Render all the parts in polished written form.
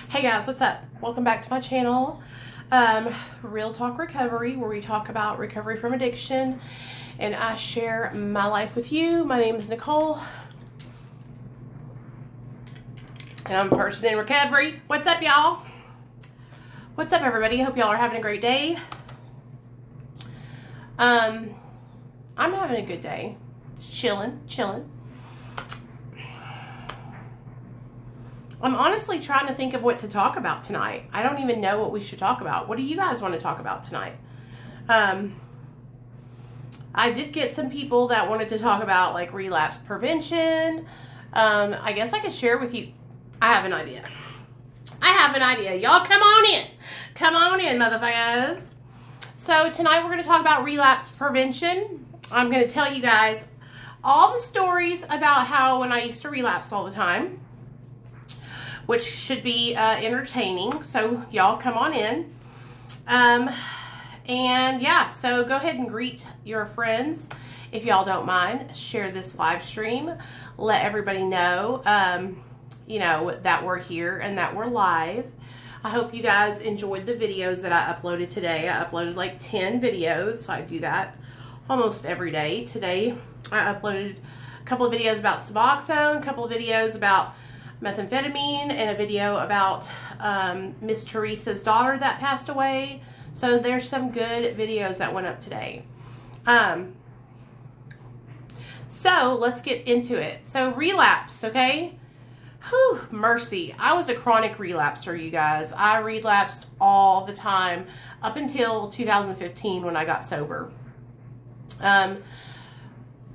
Hey guys, what's up? Welcome back to my channel, Real Talk Recovery, where we talk about recovery from addiction and I share my life with you. My name is Nicole and I'm a person in recovery. What's up, y'all? What's up, everybody? Hope y'all are having a great day. I'm having a good day. It's chilling. I'm honestly trying to think of what to talk about tonight. I don't even know what we should talk about. What do you guys want to talk about tonight? I did get some people that wanted to talk about like relapse prevention. I guess I could share with you. I have an idea. Y'all come on in. Come on in, motherfuckers. So tonight we're going to talk about relapse prevention. I'm going to tell you guys all the stories about how when I used to relapse all the time, which should be entertaining. So y'all come on in. And yeah, so go ahead and greet your friends if y'all don't mind. Share this live stream. Let everybody know, you know, that we're here and that we're live. I hope you guys enjoyed the videos that I uploaded today. I uploaded like 10 videos. So I do that almost every day. Today I uploaded a couple of videos about Suboxone, a couple of videos about methamphetamine, and a video about Miss Teresa's daughter that passed away. So there's some good videos that went up today. So let's get into it. So relapse, okay? Whew, mercy. I was a chronic relapser, you guys. I relapsed all the time up until 2015 when I got sober.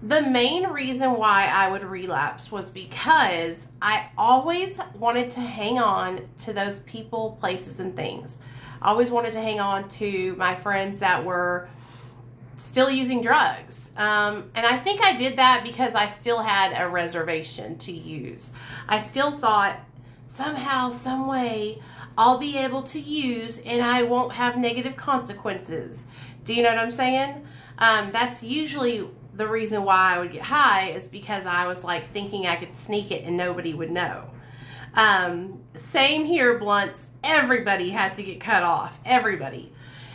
The main reason why I would relapse was because I always wanted to hang on to those people, places, and things. I always wanted to hang on to my friends that were still using drugs. And I think I did that because I still had a reservation to use. I still thought somehow, some way, I'll be able to use and I won't have negative consequences. Do you know what I'm saying? That's usually the reason why I would get high, is because I was like thinking I could sneak it and nobody would know. Same here, blunts. Everybody had to get cut off. Everybody.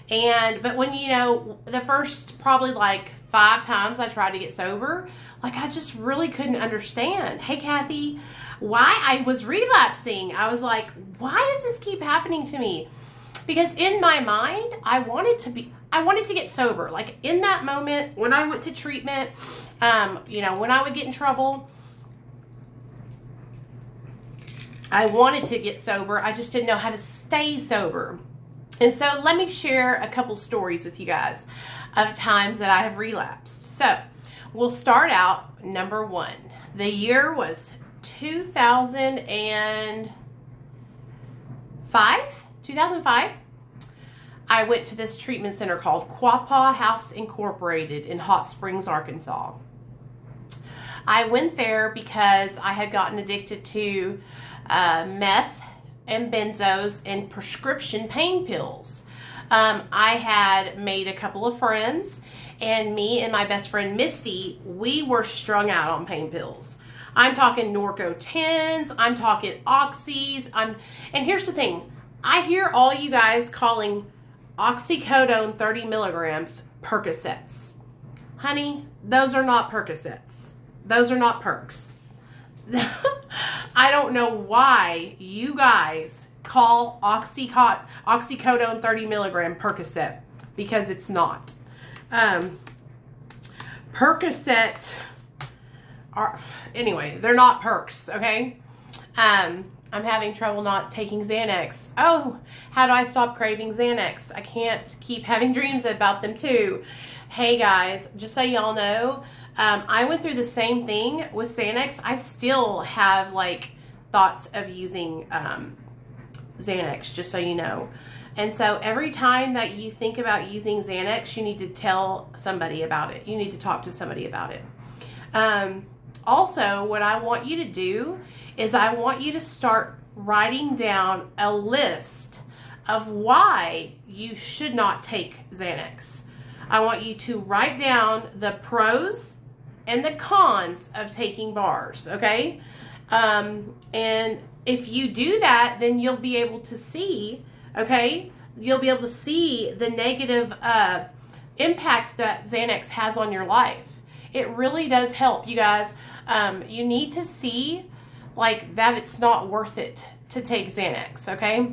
But when, you know, the first probably like 5 times I tried to get sober, like I just really couldn't understand. Hey, Kathy, why I was relapsing. I was like, why does this keep happening to me? Because in my mind, I wanted to get sober. Like in that moment when I went to treatment, you know, when I would get in trouble, I wanted to get sober. I just didn't know how to stay sober. And so let me share a couple stories with you guys of times that I have relapsed. So we'll start out number 1. The year was 2005. I went to this treatment center called Quapaw House Incorporated in Hot Springs, Arkansas. I went there because I had gotten addicted to meth and benzos and prescription pain pills. I had made a couple of friends, and me and my best friend Misty, we were strung out on pain pills. I'm talking Norco 10s, I'm talking Oxys, and here's the thing, I hear all you guys calling oxycodone 30 milligrams Percocets. Honey, those are not Percocets. Those are not perks. I don't know why you guys call oxycodone 30 milligram Percocet, because it's not. Percocet are, anyway, they're not perks, okay? I'm having trouble not taking Xanax. Oh, how do I stop craving Xanax? I can't keep having dreams about them too. Hey guys, just so y'all know, I went through the same thing with Xanax. I still have like thoughts of using Xanax, just so you know. And so every time that you think about using Xanax, you need to tell somebody about it. You need to talk to somebody about it. Also, what I want you to do is I want you to start writing down a list of why you should not take Xanax. I want you to write down the pros and the cons of taking bars, okay? And if you do that, then you'll be able to see, okay, you'll be able to see the negative impact that Xanax has on your life. It really does help, you guys. You need to see like that it's not worth it to take Xanax, okay?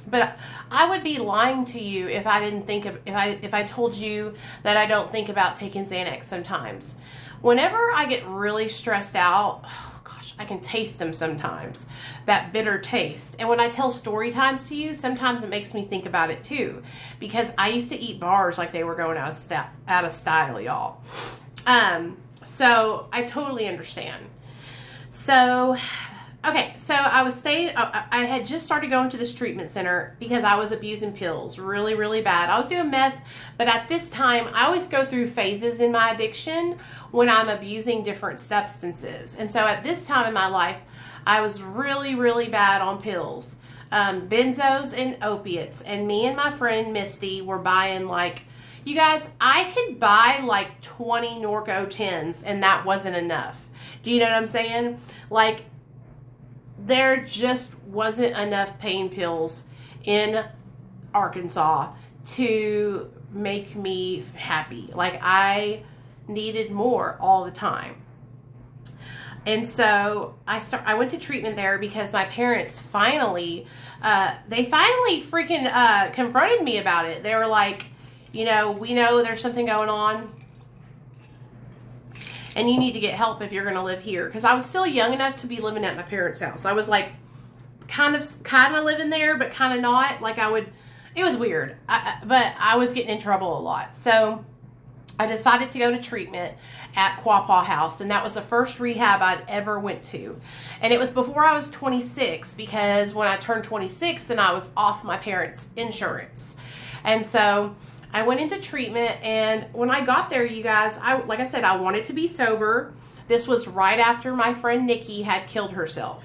But I would be lying to you if I didn't think of if I told you that I don't think about taking Xanax sometimes. Whenever I get really stressed out, oh gosh, I can taste them sometimes, that bitter taste. And when I tell story times to you, sometimes it makes me think about it too, because I used to eat bars like they were going out of style, y'all. So I totally understand. So, okay, so I had just started going to this treatment center because I was abusing pills really, really bad. I was doing meth, but at this time, I always go through phases in my addiction when I'm abusing different substances. And so at this time in my life, I was really, really bad on pills, benzos and opiates. And me and my friend Misty were buying like, you guys, I could buy like 20 Norco 10s and that wasn't enough. Do you know what I'm saying? Like, there just wasn't enough pain pills in Arkansas to make me happy. Like, I needed more all the time. And so I went to treatment there because my parents finally freaking confronted me about it. They were like, you know, we know there's something going on and you need to get help if you're going to live here. Because I was still young enough to be living at my parents' house. I was like kind of living there, but kind of not. Like it was weird. But I was getting in trouble a lot. So I decided to go to treatment at Quapaw House, and that was the first rehab I'd ever went to. And it was before I was 26, because when I turned 26, then I was off my parents' insurance. And so I went into treatment, and when I got there, you guys, like I said, I wanted to be sober. This was right after my friend Nikki had killed herself.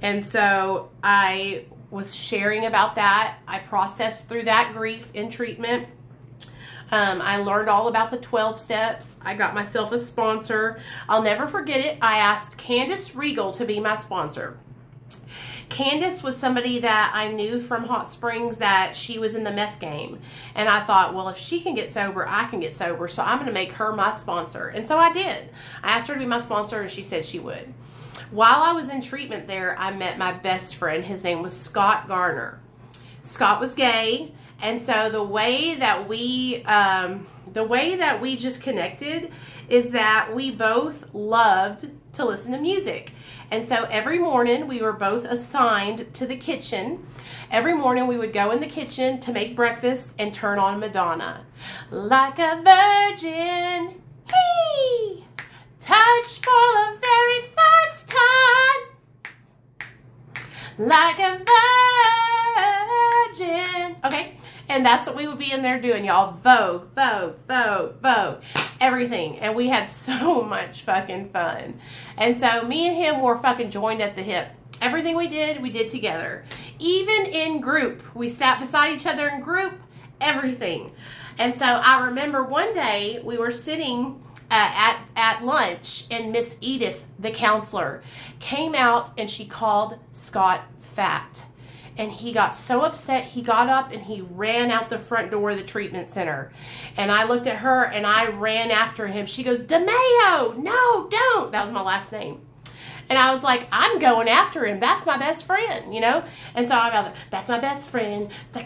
And so I was sharing about that. I processed through that grief in treatment. I learned all about the 12 steps. I got myself a sponsor. I'll never forget it. I asked Candace Regal to be my sponsor. Candace was somebody that I knew from Hot Springs, that she was in the meth game. And I thought, well, if she can get sober, I can get sober. So I'm going to make her my sponsor. And so I did. I asked her to be my sponsor, and she said she would. While I was in treatment there, I met my best friend. His name was Scott Garner. Scott was gay. And so the way that we just connected is that we both loved to listen to music. And so every morning we were both assigned to the kitchen. Every morning we would go in the kitchen to make breakfast and turn on Madonna. Like a virgin, hey, touched for the very first time. Like a virgin. Okay. And that's what we would be in there doing, y'all. Vogue, Vogue, Vogue, Vogue. Everything. And we had so much fucking fun. And so me and him were fucking joined at the hip. Everything we did together. Even in group. We sat beside each other in group. Everything. And so I remember one day we were sitting at lunch, and Miss Edith, the counselor, came out and she called Scott fat. And he got so upset, he got up and he ran out the front door of the treatment center. And I looked at her and I ran after him. She goes, DeMayo, no, don't. That was my last name. And I was like, I'm going after him. That's my best friend, you know? And so I'm out there, that's my best friend. You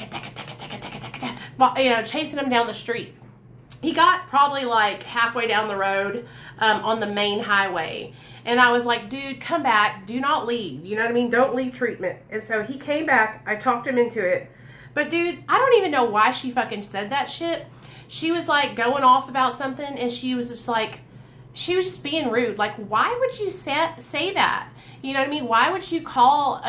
know, chasing him down the street. He got probably like halfway down the road on the main highway. And I was like, dude, come back. Do not leave. You know what I mean? Don't leave treatment. And so he came back. I talked him into it. But dude, I don't even know why she fucking said that shit. She was like going off about something, and she was just like, she was just being rude. Like, why would you say that? You know what I mean? Why would you call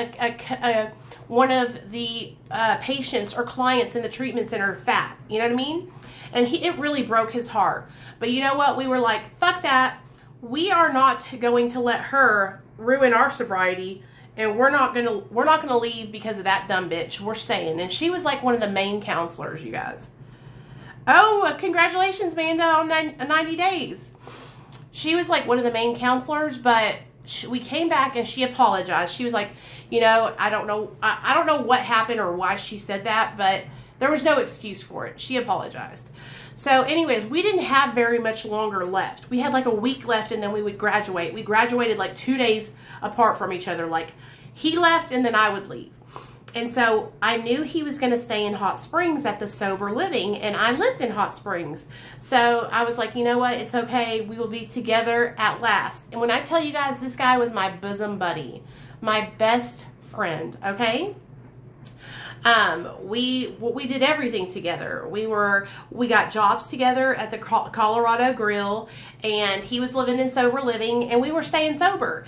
one of the patients or clients in the treatment center fat? You know what I mean? And it really broke his heart. But you know what? We were like, fuck that. We are not going to let her ruin our sobriety, and we're not gonna leave because of that dumb bitch. We're staying. And she was like one of the main counselors, you guys. Oh, congratulations, Amanda, on 90 days. She was like one of the main counselors, but we came back and she apologized. She was like, you know, I don't know what happened or why she said that, but there was no excuse for it. She apologized. So anyways, we didn't have very much longer left. We had like a week left and then we would graduate. We graduated like 2 days apart from each other. Like he left and then I would leave. And so I knew he was going to stay in Hot Springs at the Sober Living, and I lived in Hot Springs. So I was like, you know what? It's okay. We will be together at last. And when I tell you guys, this guy was my bosom buddy, my best friend, okay? We did everything together. We got jobs together at the Colorado Grill, and he was living in Sober Living, and we were staying sober.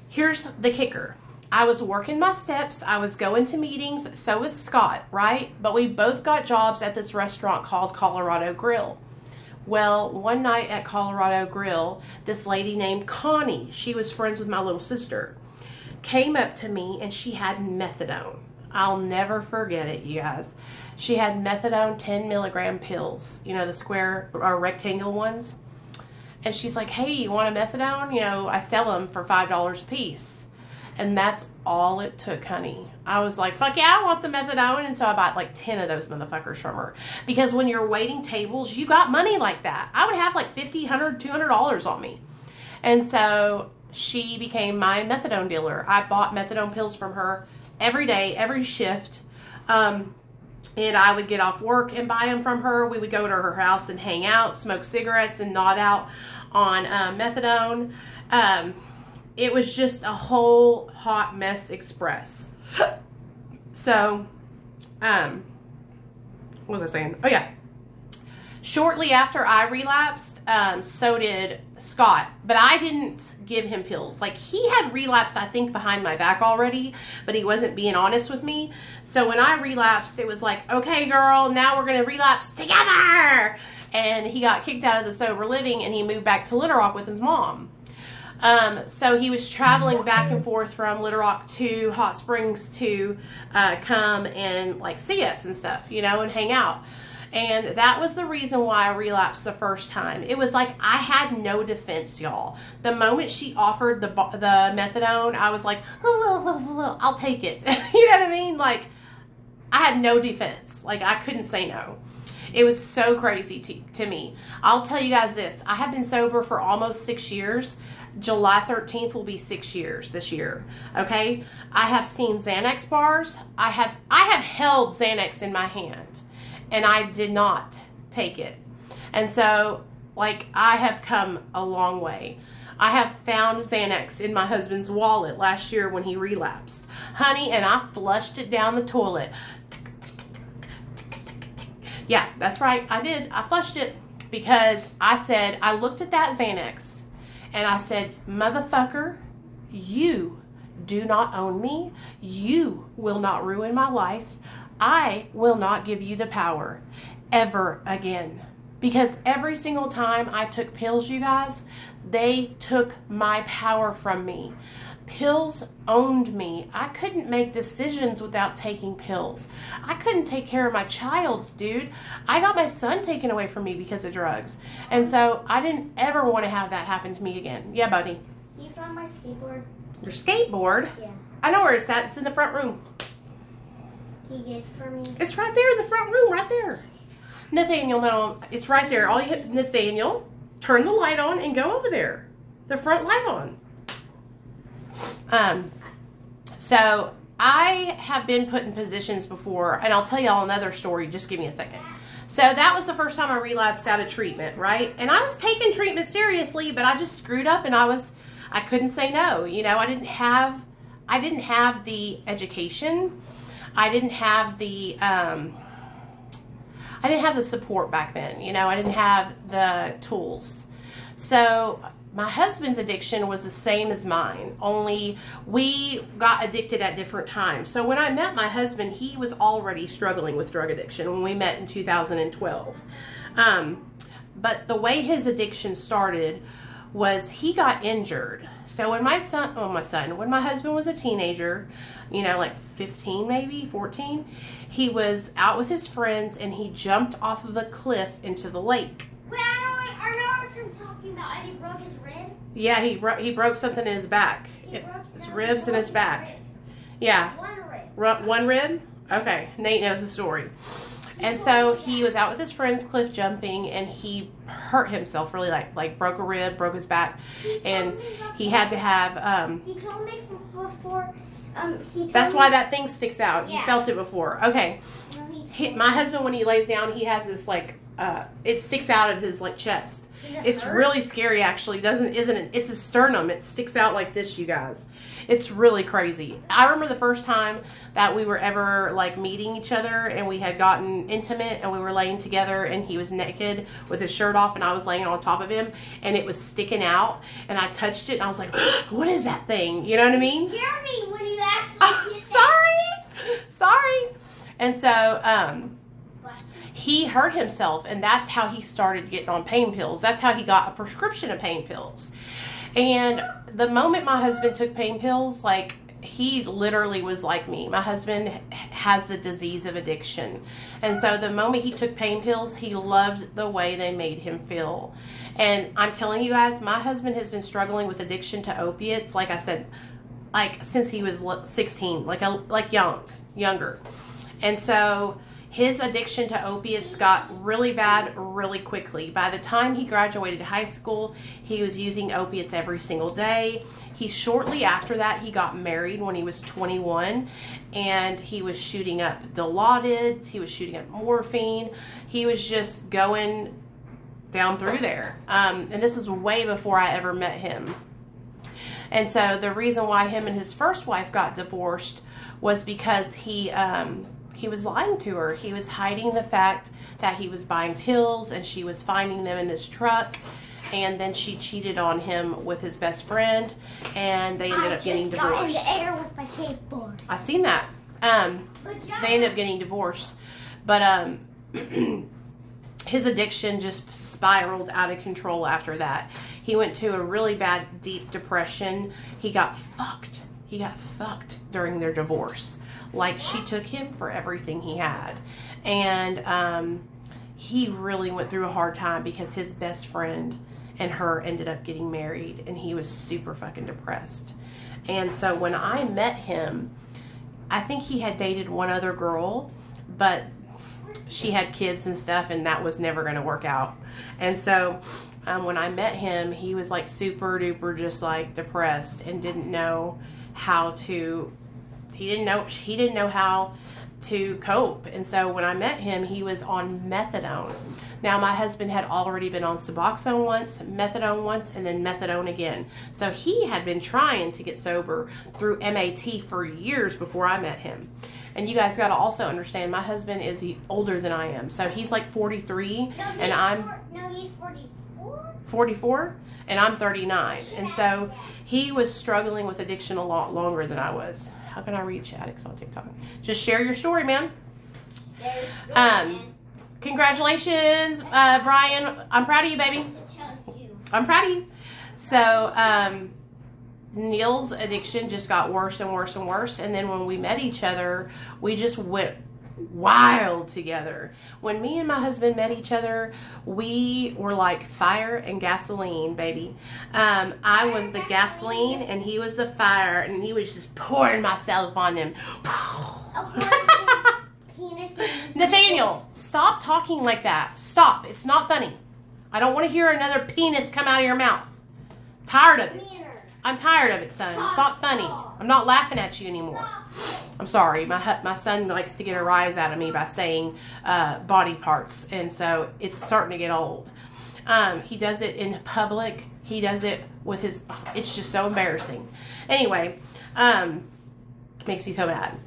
Here's the kicker. I was working my steps. I was going to meetings. So was Scott, right? But we both got jobs at this restaurant called Colorado Grill. Well, one night at Colorado Grill, this lady named Connie, she was friends with my little sister, came up to me and she had methadone. I'll never forget it, you guys. She had methadone 10 milligram pills, you know, the square or rectangle ones. And she's like, hey, you want a methadone? You know, I sell them for $5 a piece. And that's all it took, honey. I was like, fuck yeah, I want some methadone. And so I bought like 10 of those motherfuckers from her. Because when you're waiting tables, you got money like that. I would have like $50, $100, $200 on me. And so she became my methadone dealer. I bought methadone pills from her every day, every shift. And I would get off work and buy them from her. We would go to her house and hang out, smoke cigarettes, and nod out on methadone. It was just a whole hot mess express. So, what was I saying? Oh, yeah. Shortly after I relapsed, so did Scott. But I didn't give him pills. Like, he had relapsed, I think, behind my back already, but he wasn't being honest with me. So when I relapsed, it was like, okay, girl, now we're going to relapse together. And he got kicked out of the Sober Living, and he moved back to Little Rock with his mom. So he was traveling back and forth from Little Rock to Hot Springs to come and like see us and stuff, you know, and hang out. And that was the reason why I relapsed the first time. It was like I had no defense, y'all. The moment she offered the methadone, I was like, I'll take it. You know what I mean? Like, I had no defense. Like, I couldn't say no. It was so crazy to me. I'll tell you guys this. I have been sober for almost 6 years. July 13th will be 6 years this year. Okay? I have seen Xanax bars. I have held Xanax in my hand, and I did not take it. And so, like, I have come a long way. I have found Xanax in my husband's wallet last year when he relapsed. Honey, and I flushed it down the toilet. Yeah, that's right. I did. I flushed it because I looked at that Xanax and I said, motherfucker, you do not own me. You will not ruin my life. I will not give you the power ever again. Because every single time I took pills, you guys, they took my power from me. Pills owned me. I couldn't make decisions without taking pills. I couldn't take care of my child, dude. I got my son taken away from me because of drugs. And so I didn't ever want to have that happen to me again. Yeah, buddy. You found my skateboard? Your skateboard? Yeah. I know where it's at. It's in the front room. Can you get it for me? It's right there in the front room, right there. Nathaniel, no, it's right there. All you hit, Nathaniel, turn the light on and go over there. The front light on. So I have been put in positions before, and I'll tell y'all another story. Just give me a second. So that was the first time I relapsed out of treatment, right? And I was taking treatment seriously, but I just screwed up, and I couldn't say no. You know, I didn't have the education. I didn't have the support back then. You know, I didn't have the tools. So my husband's addiction was the same as mine, only we got addicted at different times. So when I met my husband, he was already struggling with drug addiction when we met in 2012. But the way his addiction started was he got injured. So when my husband was a teenager, you know, like 15 maybe, 14, he was out with his friends and he jumped off of a cliff into the lake. Wait, are I know what you're talking about. And he broke his rib. Yeah, he broke something in his back. His ribs and his back. Yeah. One rib? Okay. Nate knows the story. And so he was out with his friends cliff jumping, and he hurt himself really, like broke a rib, broke his back, and he had to have. He told me before. That's why that thing sticks out. Yeah. You felt it before. Okay. My husband, when he lays down, he has this it sticks out of his chest. It's really scary, actually. Isn't it? It's a sternum. It sticks out like this, you guys. It's really crazy. I remember the first time that we were ever meeting each other, and we had gotten intimate, and we were laying together, and he was naked with his shirt off, and I was laying on top of him, and it was sticking out, and I touched it, and I was like, "What is that thing?" You know what I mean? You scared me when you actually did that. Sorry. And so, he hurt himself, and that's how he started getting on pain pills. That's how he got a prescription of pain pills. And the moment my husband took pain pills, he literally was like me. My husband has the disease of addiction. And so the moment he took pain pills, he loved the way they made him feel. And I'm telling you guys, my husband has been struggling with addiction to opiates, like I said, since he was 16, younger. And so his addiction to opiates got really bad really quickly. By the time he graduated high school, he was using opiates every single day. Shortly after that, he got married when he was 21, and he was shooting up Dilaudids, he was shooting up morphine, he was just going down through there. And this is way before I ever met him. And so the reason why him and his first wife got divorced was because he was lying to her. He was hiding the fact that he was buying pills, and she was finding them in his truck. And then she cheated on him with his best friend, and they ended up getting divorced. I just got in the air with my skateboard. I seen that. They ended up getting divorced, but his addiction just spiraled out of control after that. He went to a really bad, deep depression. He got fucked. He got fucked during their divorce. She took him for everything he had. And he really went through a hard time because his best friend and her ended up getting married, and he was super fucking depressed. And so when I met him, I think he had dated one other girl, but she had kids and stuff, and that was never going to work out. And so when I met him, he was super duper just depressed and didn't know how to he didn't know how to cope. And so when I met him, he was on methadone. Now, my husband had already been on Suboxone once, methadone once, and then methadone again. So he had been trying to get sober through MAT for years before I met him. And you guys got to also understand, my husband is older than I am. So he's 43, and I'm... No, he's 44. 44? And I'm 39. And so he was struggling with addiction a lot longer than I was. How can I reach addicts on TikTok? Just share your story, man. Congratulations, Brian. I'm proud of you, baby. I'm proud of you. So, Neil's addiction just got worse and worse and worse. And then when we met each other, we just went wild together. When me and my husband met each other, we were like fire and gasoline, baby. I was the gasoline and he was the fire, and he was just pouring myself on him. Nathaniel, stop talking like that. Stop. It's not funny. I don't want to hear another penis come out of your mouth. Tired of it. I'm tired of it, son. It's not funny. I'm not laughing at you anymore. I'm sorry. My son likes to get a rise out of me by saying body parts, and so it's starting to get old. He does it in public. He does it with his... It's just so embarrassing. Anyway, makes me so mad.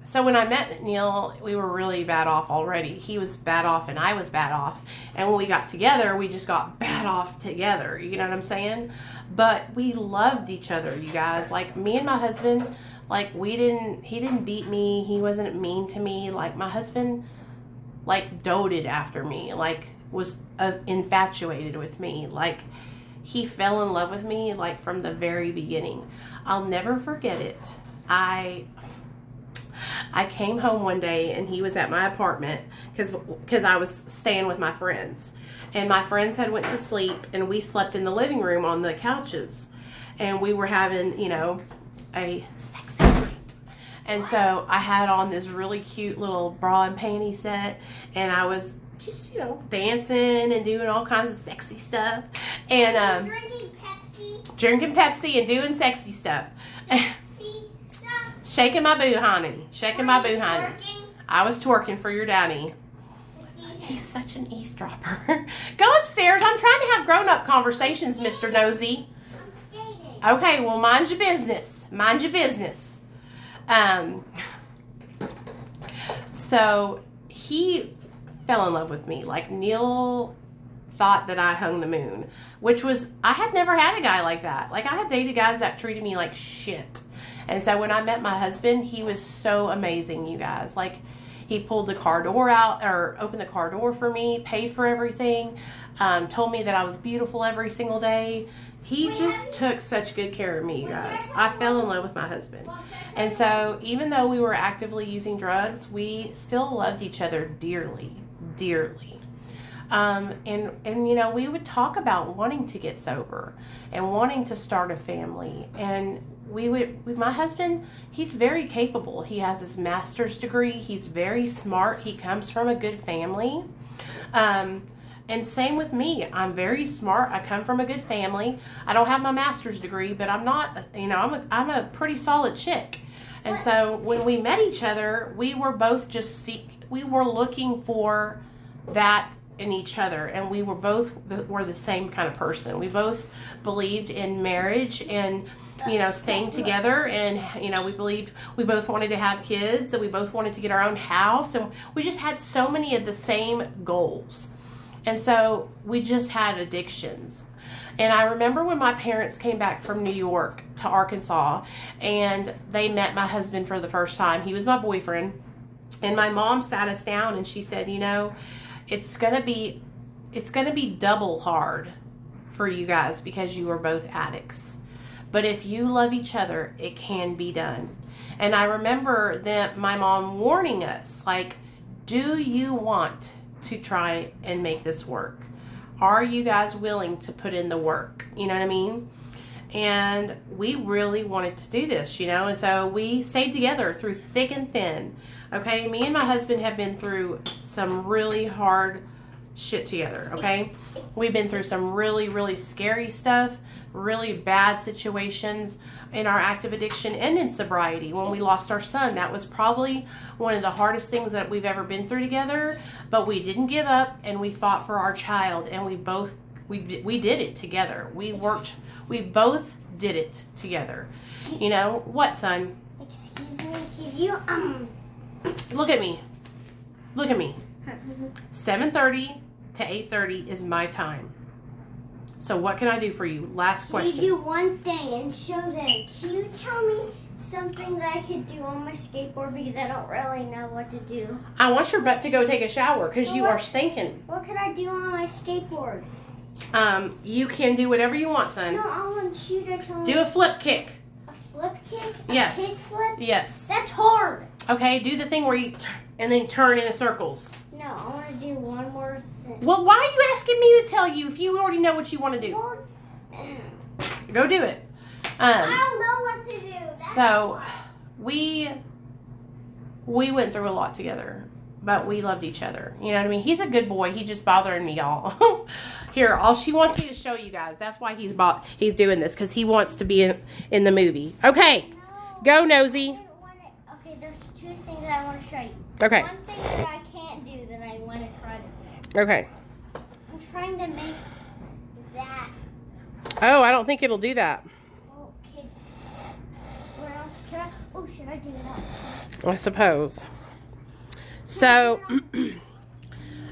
So when I met Neil, we were really bad off already. He was bad off and I was bad off. And when we got together, we just got bad off together. You know what I'm saying? But we loved each other, you guys. Me and my husband, he didn't beat me. He wasn't mean to me. My husband, doted after me. Was infatuated with me. He fell in love with me, from the very beginning. I'll never forget it. I came home one day and he was at my apartment because I was staying with my friends. And my friends had went to sleep and we slept in the living room on the couches. And we were having, you know, a sexy night. And so I had on this really cute little bra and panty set, and I was just, you know, dancing and doing all kinds of sexy stuff. And drinking Pepsi and doing sexy stuff. Shaking my boo, honey. Shaking my boo, honey. I was twerking for your daddy. He's such an eavesdropper. Go upstairs. I'm trying to have grown-up conversations, Mr. Nosy. Okay, well, mind your business. Mind your business. So he fell in love with me. Like, Neil thought that I hung the moon, which was, I had never had a guy like that. Like, I had dated guys that treated me like shit. And so when I met my husband, he was so amazing, you guys. Like, he pulled the car door out, or opened the car door for me, paid for everything, told me that I was beautiful every single day. He just took such good care of me, you guys. I fell in love with my husband. And so even though we were actively using drugs, we still loved each other dearly, dearly. And you know, we would talk about wanting to get sober and wanting to start a family. And my husband, he's very capable. He has his master's degree. He's very smart. He comes from a good family. And same with me. I'm very smart. I come from a good family. I don't have my master's degree, but I'm not, you know, I'm a pretty solid chick. And so when we met each other, we were both we were looking for that in each other, and we were both were the same kind of person. We both believed in marriage and, you know, staying together, and, you know, we both wanted to have kids, and we both wanted to get our own house, and we just had so many of the same goals. And so we just had addictions. And I remember when my parents came back from New York to Arkansas, and they met my husband for the first time. He was my boyfriend. And my mom sat us down and she said, you know, it's gonna be double hard for you guys because you are both addicts. But if you love each other, it can be done. And I remember that my mom warning us, like, do you want to try and make this work? Are you guys willing to put in the work? You know what I mean? And we really wanted to do this, you know, and so we stayed together through thick and thin. Okay, me and my husband have been through some really hard shit together, okay? We've been through some really, really scary stuff, really bad situations in our active addiction and in sobriety. When we lost our son, that was probably one of the hardest things that we've ever been through together, but we didn't give up, and we fought for our child, and we did it together. We both did it together. You know, what, son? Excuse me, could you, Look at me. Look at me. 7:30 to 8:30 is my time. So what can I do for you? Last question. Can you do one thing and show them? Can you tell me something that I could do on my skateboard, because I don't really know what to do? I want your butt to go take a shower because you are stinking. What could I do on my skateboard? You can do whatever you want, son. No, I want you to tell me. Do a flip kick. A flip kick? Yes. A kick flip? Yes. That's hard. Okay, do the thing where you and then turn in circles. No, I want to do one more thing. Well, why are you asking me to tell you if you already know what you want to do? Well, go do it. I don't know what to do. That's So we went through a lot together, but we loved each other. You know what I mean? He's a good boy. He just bothering me, y'all. Here, all she wants me to show you guys. That's why he's doing this, because he wants to be in the movie. Okay, go, Nosy. Okay, there's two things I want to show you. Okay. One thing that I can't do that I want to try to do. Okay. I'm trying to make that. Oh, I don't think it'll do that. Well, what else can I? Oh, should I do that? I suppose. So,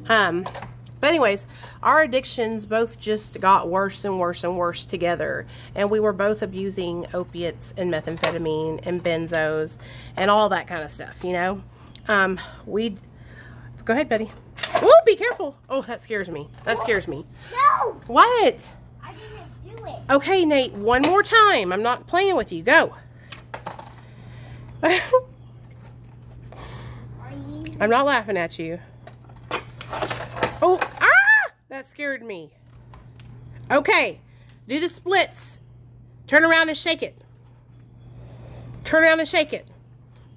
but anyways, our addictions both just got worse and worse and worse together. And we were both abusing opiates and methamphetamine and benzos and all that kind of stuff, you know. Go ahead, Betty. Oh, be careful. Oh, that scares me. That scares me. No! What? I didn't do it. Okay, Nate, one more time. I'm not playing with you. Go. I'm not laughing at you. Oh, ah! That scared me. Okay, do the splits. Turn around and shake it. Turn around and shake it.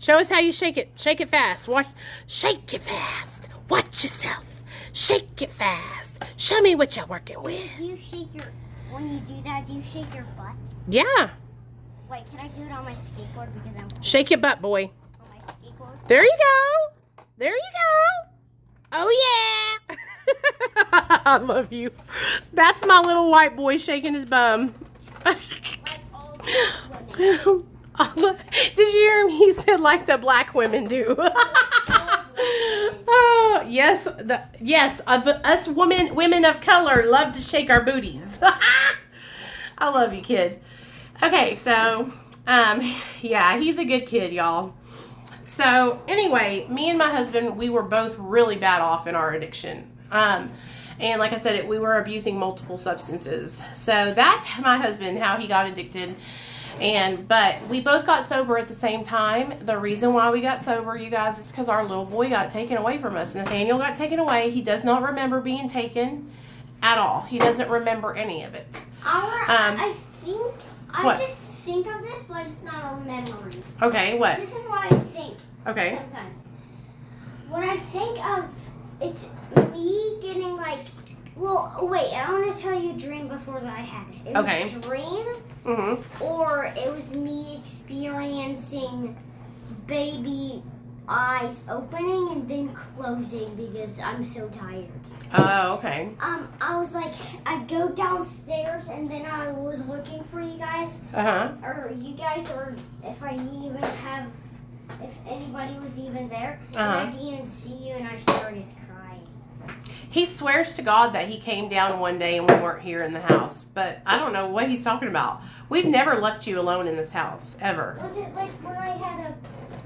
Show us how you shake it. Shake it fast. Watch. Shake it fast. Watch yourself. Shake it fast. Show me what you're working with. Do you shake your, when you do that, do you shake your butt? Yeah. Wait, can I do it on my skateboard because I'm cool? Shake your butt, boy. On my skateboard? There you go. There you go. Oh, yeah. I love you. That's my little white boy shaking his bum. Like all the women. Did you hear him? He said like the black women do. Oh, yes. Yes. Us women of color love to shake our booties. I love you, kid. Okay, so, yeah, he's a good kid, y'all. So, anyway, me and my husband, we were both really bad off in our addiction. And like I said, we were abusing multiple substances. So, that's my husband, how he got addicted. But we both got sober at the same time. The reason why we got sober, you guys, is because our little boy got taken away from us. Nathaniel got taken away. He does not remember being taken at all. He doesn't remember any of it. I What? just think of this, but it's not a memory. Okay, what? This is what I think. Okay. Sometimes. When I think of, it's me getting like, well, wait, I want to tell you a dream before that I had it. It Okay. was a dream, or it was me experiencing baby eyes opening and then closing because I'm so tired. Oh, okay. I was like, I go downstairs and then I was looking for you guys, or you guys, or if if anybody was even there, and I didn't see you and I started crying. He swears to God that he came down one day and we weren't here in the house, but I don't know what he's talking about. We've never left you alone in this house, ever. Was it like when I had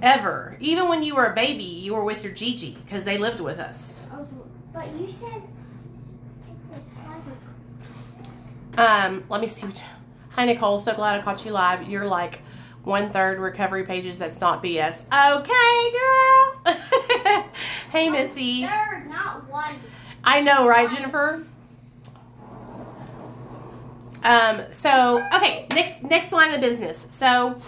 Ever. Even when you were a baby, you were with your Gigi, because they lived with us. but you said, Let me see. Hi, Nicole. So glad I caught you live. You're like 1/3 recovery pages. That's not BS. Okay, girl. Hey, Missy. third, not one. I know, right, Jennifer? So, okay, next line of business. So,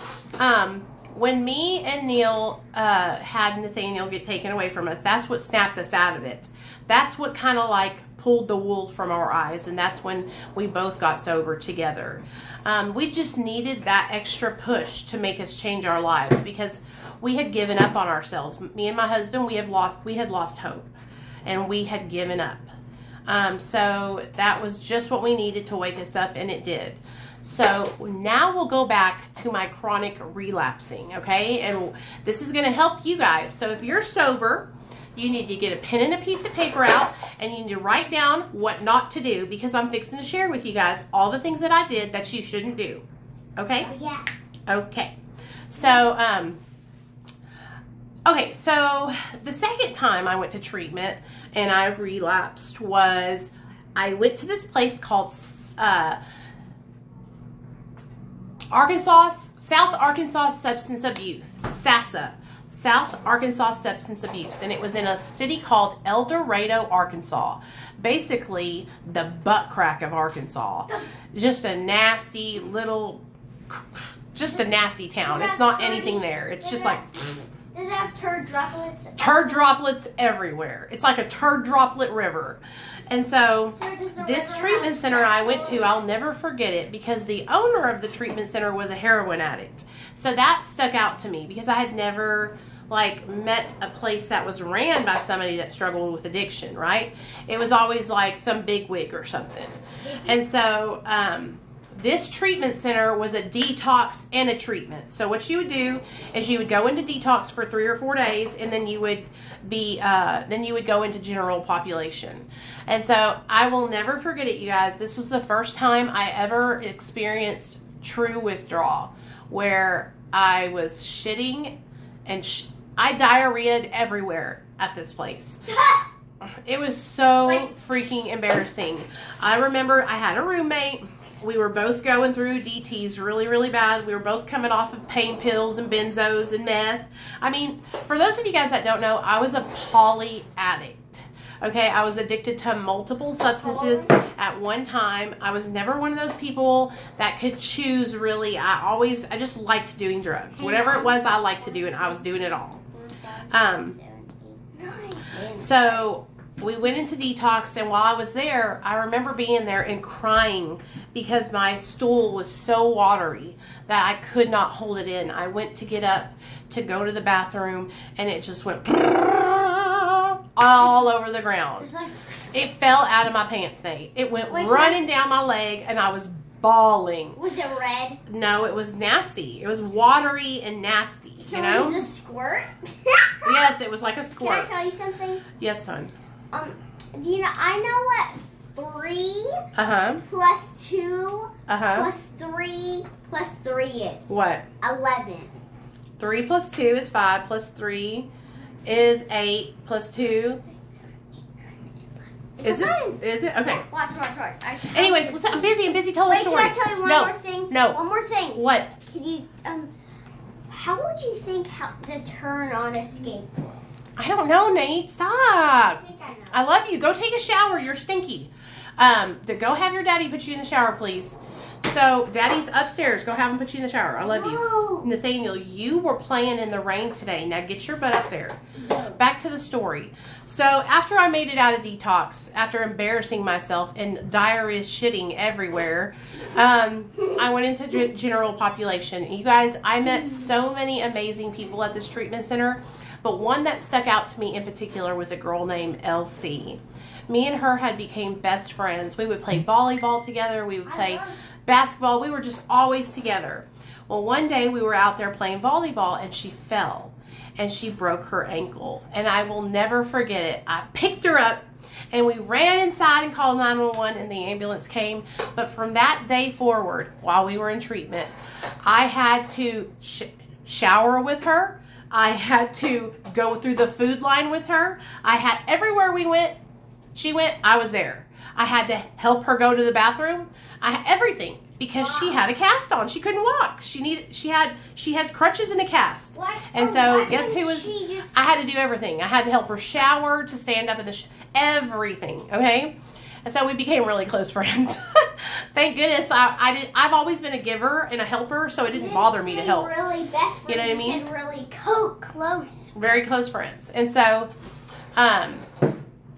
when me and Neil had Nathaniel get taken away from us, that's what snapped us out of it. That's what kind of like pulled the wool from our eyes, and that's when we both got sober together. We just needed that extra push to make us change our lives because we had given up on ourselves. Me and my husband, we had lost hope, and we had given up. So that was just what we needed to wake us up, and it did. So now we'll go back to my chronic relapsing, okay? And this is going to help you guys. So if you're sober, you need to get a pen and a piece of paper out, and you need to write down what not to do, because I'm fixing to share with you guys all the things that I did that you shouldn't do, okay? Yeah. Okay. So, okay, so the second time I went to treatment and I relapsed was I went to this place called South Arkansas Substance Abuse, SASA, South Arkansas Substance Abuse, and it was in a city called El Dorado, Arkansas. Basically, the butt crack of Arkansas. Just a nasty town. It's not anything there. It's just like... Does it have turd droplets? Turd droplets everywhere. It's like a turd droplet river. And so this treatment center I went to, I'll never forget it because the owner of the treatment center was a heroin addict. So that stuck out to me because I had never like met a place that was ran by somebody that struggled with addiction, right? It was always like some bigwig or something. And so this treatment center was a detox and a treatment. So what you would do is you would go into detox for 3 or 4 days, and then you would go into general population. And so I will never forget it, you guys. This was the first time I ever experienced true withdrawal, where I was shitting and I diarrheaed everywhere at this place. It was so freaking embarrassing. I remember I had a roommate. We were both going through DTs really, really bad. We were both coming off of pain pills and benzos and meth. I mean, for those of you guys that don't know, I was a poly addict. Okay, I was addicted to multiple substances at one time. I was never one of those people that could choose, really. I just liked doing drugs. Whatever it was, I liked to do, and I was doing it all. So we went into detox, and while I was there, I remember being there and crying because my stool was so watery that I could not hold it in. I went to get up to go to the bathroom, and it just went all over the ground. It fell out of my pants, Nate. It went running down my leg, and I was bawling. Was it red? No, it was nasty. It was watery and nasty. So you know? Was it a squirt? Yes, it was like a squirt. Can I tell you something? Yes, son. Do you know? I know what 3 plus 2 plus 3 plus 3 is. What? 11. 3 plus 2 is 5 plus 3 is 8 plus 2. Is it? Is it? Okay. Watch. Anyways, listen, I'm busy telling a story. Can I tell you one more thing? No. One more thing. What? Can you, how would you think to turn on a skateboard? I don't know, Nate. Stop. I think I know. I love you. Go take a shower. You're stinky. Go have your daddy put you in the shower, please. So, Daddy's upstairs. Go have him put you in the shower. I love you. Nathaniel, you were playing in the rain today. Now get your butt up there. Back to the story. So, after I made it out of detox, after embarrassing myself and diarrhea shitting everywhere, I went into general population. You guys, I met so many amazing people at this treatment center, but one that stuck out to me in particular was a girl named Elsie. Me and her had became best friends. We would play volleyball together. We would play basketball. We were just always together. Well, one day we were out there playing volleyball, and she fell, and she broke her ankle. And I will never forget it. I picked her up, and we ran inside and called 911, and the ambulance came. But from that day forward, while we were in treatment, I had to shower with her. I had to go through the food line with her. I had everywhere we went, she went, I was there. I had to help her go to the bathroom. Everything, because she had a cast on. She couldn't walk. She had crutches and a cast. And so guess who was? I had to do everything. I had to help her shower, to stand up in the everything. Okay, and so we became really close friends. Thank goodness. I've always been a giver and a helper, so it didn't bother me to help. Really best friends. You know what I mean? Really close. Very close friends, and so.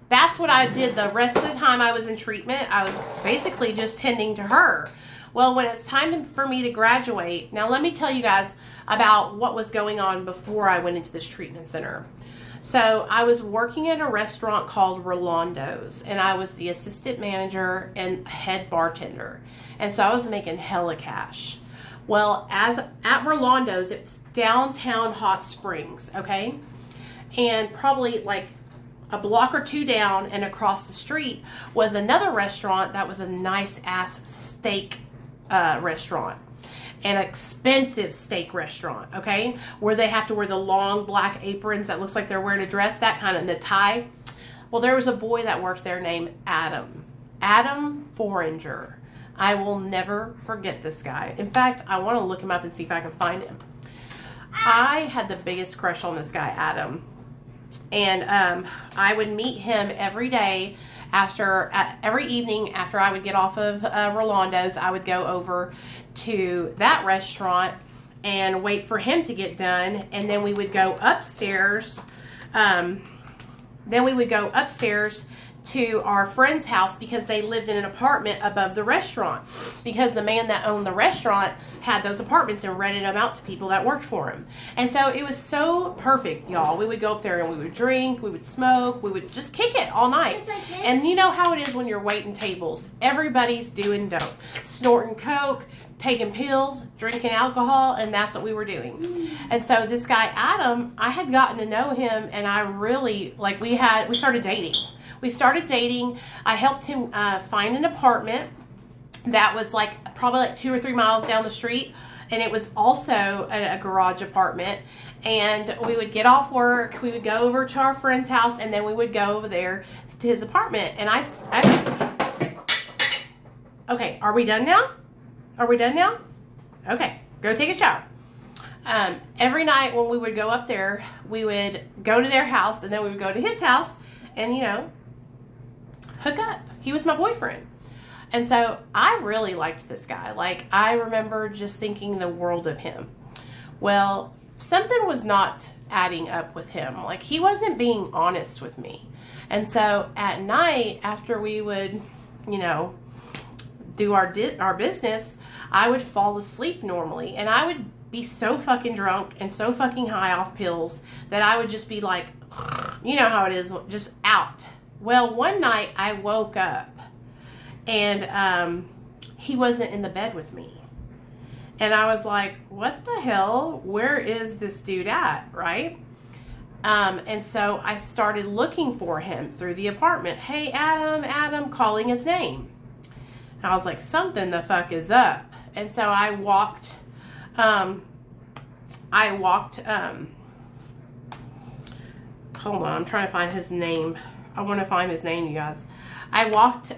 That's what I did the rest of the time I was in treatment. I was basically just tending to her. Well, when it's time for me to graduate, now let me tell you guys about what was going on before I went into this treatment center. So I was working at a restaurant called Rolando's, and I was the assistant manager and head bartender. And so I was making hella cash. Well, as at Rolando's, it's downtown Hot Springs, okay? And probably like a block or two down and across the street was another restaurant that was a nice ass steak restaurant, an expensive steak restaurant, okay, where they have to wear the long black aprons that looks like they're wearing a dress, that kind of, and the tie. Well, there was a boy that worked there named Adam Foringer. I will never forget this guy. In fact, I want to look him up and see if I can find him. I had the biggest crush on this guy, Adam. And I would meet him every day every evening after I would get off of Rolando's. I would go over to that restaurant and wait for him to get done. And then we would go upstairs. To our friend's house because they lived in an apartment above the restaurant, because the man that owned the restaurant had those apartments and rented them out to people that worked for him. And so it was so perfect, y'all. We would go up there and we would drink, we would smoke, we would just kick it all night. And you know how it is when you're waiting tables. Everybody's doing dope, snorting coke, taking pills, drinking alcohol, and that's what we were doing. And so this guy Adam, I had gotten to know him, and I really we started dating. I helped him find an apartment that was probably 2 or 3 miles down the street, and it was also a garage apartment. And we would get off work, we would go over to our friend's house, and then we would go over there to his apartment. And Okay, are we done now? Are we done now? Okay, go take a shower. Every night when we would go up there, we would go to their house, and then we would go to his house and, you know, hook up. He was my boyfriend. And so I really liked this guy. Like, I remember just thinking the world of him. Well, something was not adding up with him. Like, he wasn't being honest with me. And so at night, after we would, you know, do our business, I would fall asleep normally, and I would be so fucking drunk and so fucking high off pills that I would just be like, you know how it is, just out. Well, one night I woke up and he wasn't in the bed with me. And I was like, what the hell? Where is this dude at, right? And so I started looking for him through the apartment. Hey, Adam, calling his name. And I was like, something the fuck is up. And so I walked, hold on, I'm trying to find his name. I want to find his name, you guys. I walked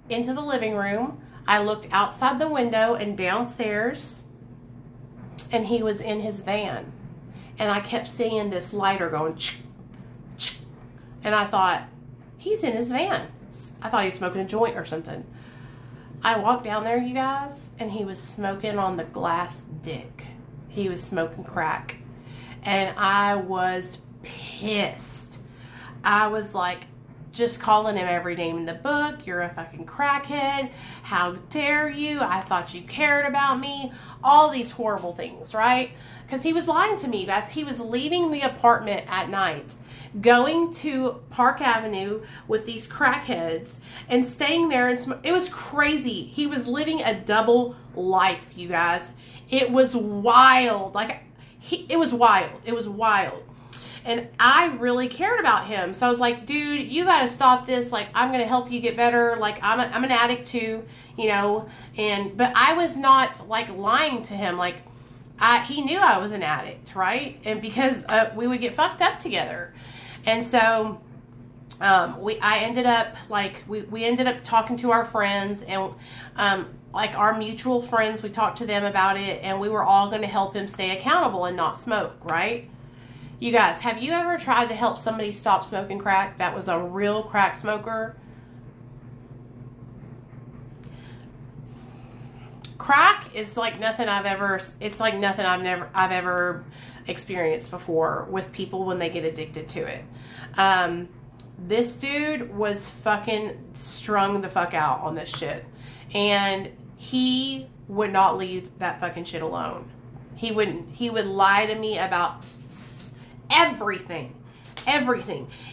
into the living room. I looked outside the window and downstairs, and he was in his van. And I kept seeing this lighter going, and I thought, he's in his van. I thought he was smoking a joint or something. I walked down there, you guys, and he was smoking on the glass dick. He was smoking crack. And I was pissed. I was like, just calling him every name in the book. You're a fucking crackhead. How dare you? I thought you cared about me. All these horrible things, right? Because he was lying to me, you guys. He was leaving the apartment at night, going to Park Avenue with these crackheads and staying there. And it was crazy. He was living a double life, you guys. It was wild. It was wild. It was wild. And I really cared about him. So I was like, dude, you got to stop this. Like, I'm going to help you get better. Like, I'm an addict too, you know. But I was not, like, lying to him. Like, he knew I was an addict, right? And because we would get fucked up together. And so I ended up, like, we ended up talking to our friends. And, like, our mutual friends, we talked to them about it. And we were all going to help him stay accountable and not smoke, right? You guys, have you ever tried to help somebody stop smoking crack that was a real crack smoker? Crack is like nothing I've ever experienced before with people when they get addicted to it. This dude was fucking strung the fuck out on this shit. And he would not leave that fucking shit alone. He would lie to me about everything.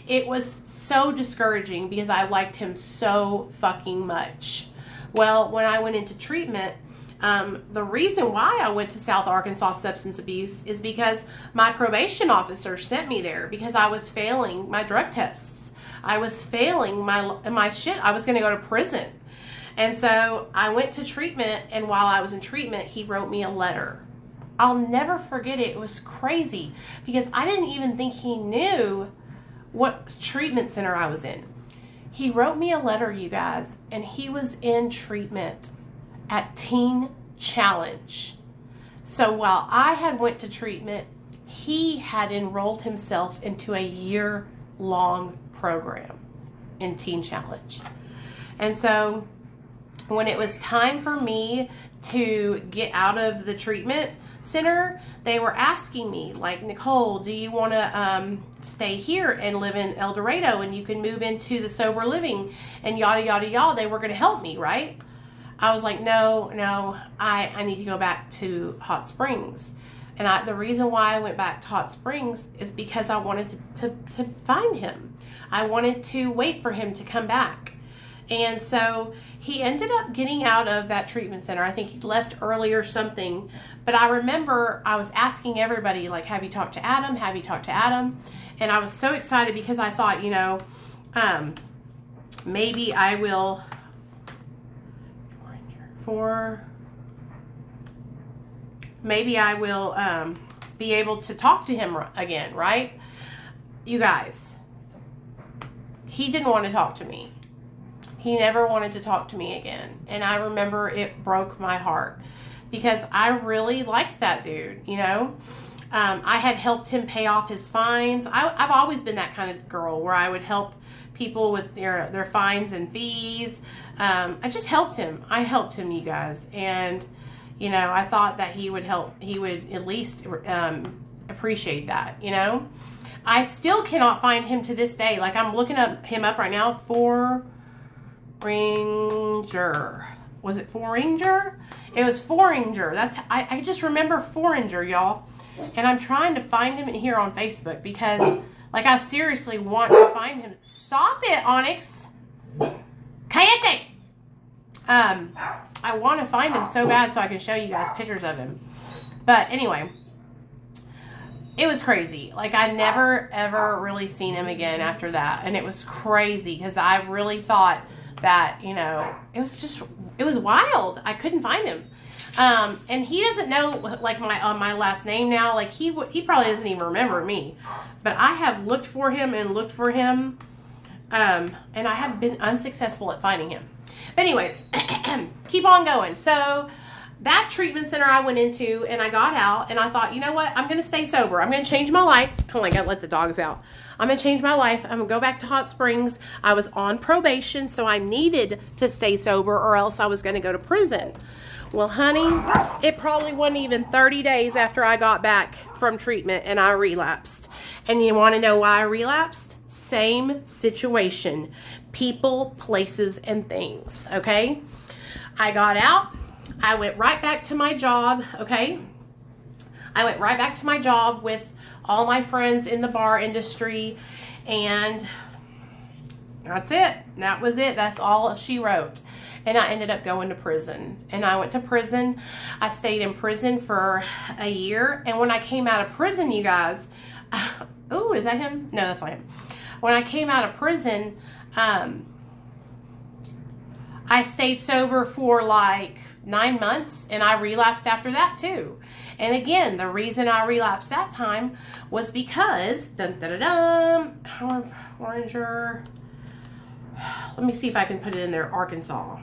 It was so discouraging because I liked him so fucking much. Well, when I went into treatment, the reason why I went to South Arkansas Substance Abuse is because my probation officer sent me there because I was failing my drug tests. I was failing my shit. I was going to go to prison. And so I went to treatment, and while I was in treatment, he wrote me a letter. I'll never forget it. It was crazy because I didn't even think he knew what treatment center I was in. He wrote me a letter, you guys, and he was in treatment at Teen Challenge. So while I had went to treatment, he had enrolled himself into a year-long program in Teen Challenge. And so when it was time for me to get out of the treatment center, they were asking me, like, Nicole, do you want to stay here and live in El Dorado and you can move into the sober living and yada yada yada. They were going to help me, right? I was like, no, I need to go back to Hot Springs. And the reason why I went back to Hot Springs is because I wanted to find him. I wanted to wait for him to come back. And so he ended up getting out of that treatment center. I think he left early or something. But I remember I was asking everybody, like, have you talked to Adam? Have you talked to Adam? And I was so excited because I thought, you know, maybe I will be able to talk to him again, right? You guys, he didn't want to talk to me. He never wanted to talk to me again. And I remember it broke my heart because I really liked that dude, you know. I had helped him pay off his fines. I've always been that kind of girl where I would help people with their fines and fees. I just helped him. I helped him, you guys. And, you know, I thought that he would at least appreciate that, you know. I still cannot find him to this day. Like, I'm looking him up right now. Foreigner. Was it Foreigner? It was Foreigner. I just remember Foreigner, y'all. And I'm trying to find him here on Facebook because, like, I seriously want to find him. Stop it, Onyx. Cállate. I want to find him so bad so I can show you guys pictures of him. But anyway, it was crazy. Like, I never, ever really seen him again after that. And it was crazy because I really thought that, you know, it was wild. I couldn't find him. And he doesn't know, like, my last name now. Like, he probably doesn't even remember me. But I have looked for him and looked for him. And I have been unsuccessful at finding him. But anyways, keep on going. So that treatment center I went into, and I got out, and I thought, you know what? I'm going to stay sober. I'm going to change my life. Oh, I got to let the dogs out. I'm going to change my life. I'm going to go back to Hot Springs. I was on probation, so I needed to stay sober, or else I was going to go to prison. Well, honey, it probably wasn't even 30 days after I got back from treatment and I relapsed. And you want to know why I relapsed? Same situation. People, places, and things, okay? I got out. I went right back to my job, okay? I went right back to my job with all my friends in the bar industry, and that's it. That was it. That's all she wrote. And I ended up going to prison. And I went to prison. I stayed in prison for a year. And when I came out of prison, you guys, ooh, is that him? No, that's not him. When I came out of prison, I stayed sober for like 9 months, and I relapsed after that too. And again, the reason I relapsed that time was because, Oranger. Let me see if I can put it in there, Arkansas.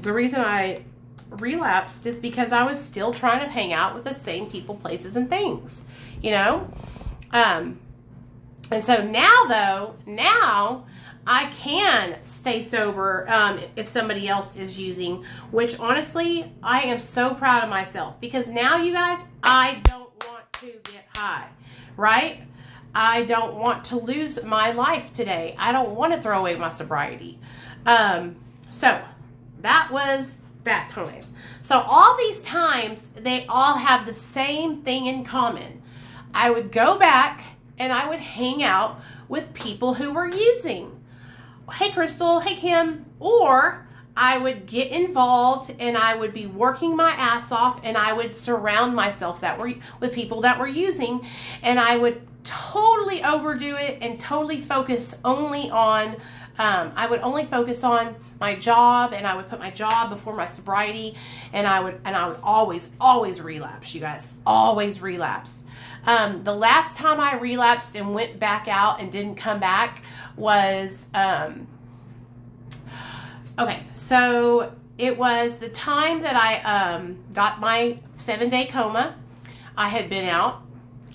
The reason I relapsed is because I was still trying to hang out with the same people, places, and things, you know? And so now I can stay sober if somebody else is using, which honestly, I am so proud of myself because now, you guys, I don't want to get high, right? I don't want to lose my life today. I don't want to throw away my sobriety. So that was that time. So all these times, they all have the same thing in common. I would go back and I would hang out with people who were using. Hey, Crystal. Hey, Kim. Or I would get involved and I would be working my ass off and I would surround myself with people that were using, and I would totally overdo it and totally focus only on I would only focus on my job, and I would put my job before my sobriety, and I would always relapse, you guys, always relapse. The last time I relapsed and went back out and didn't come back was okay, so it was the time that I got my 7-day coma. I had been out.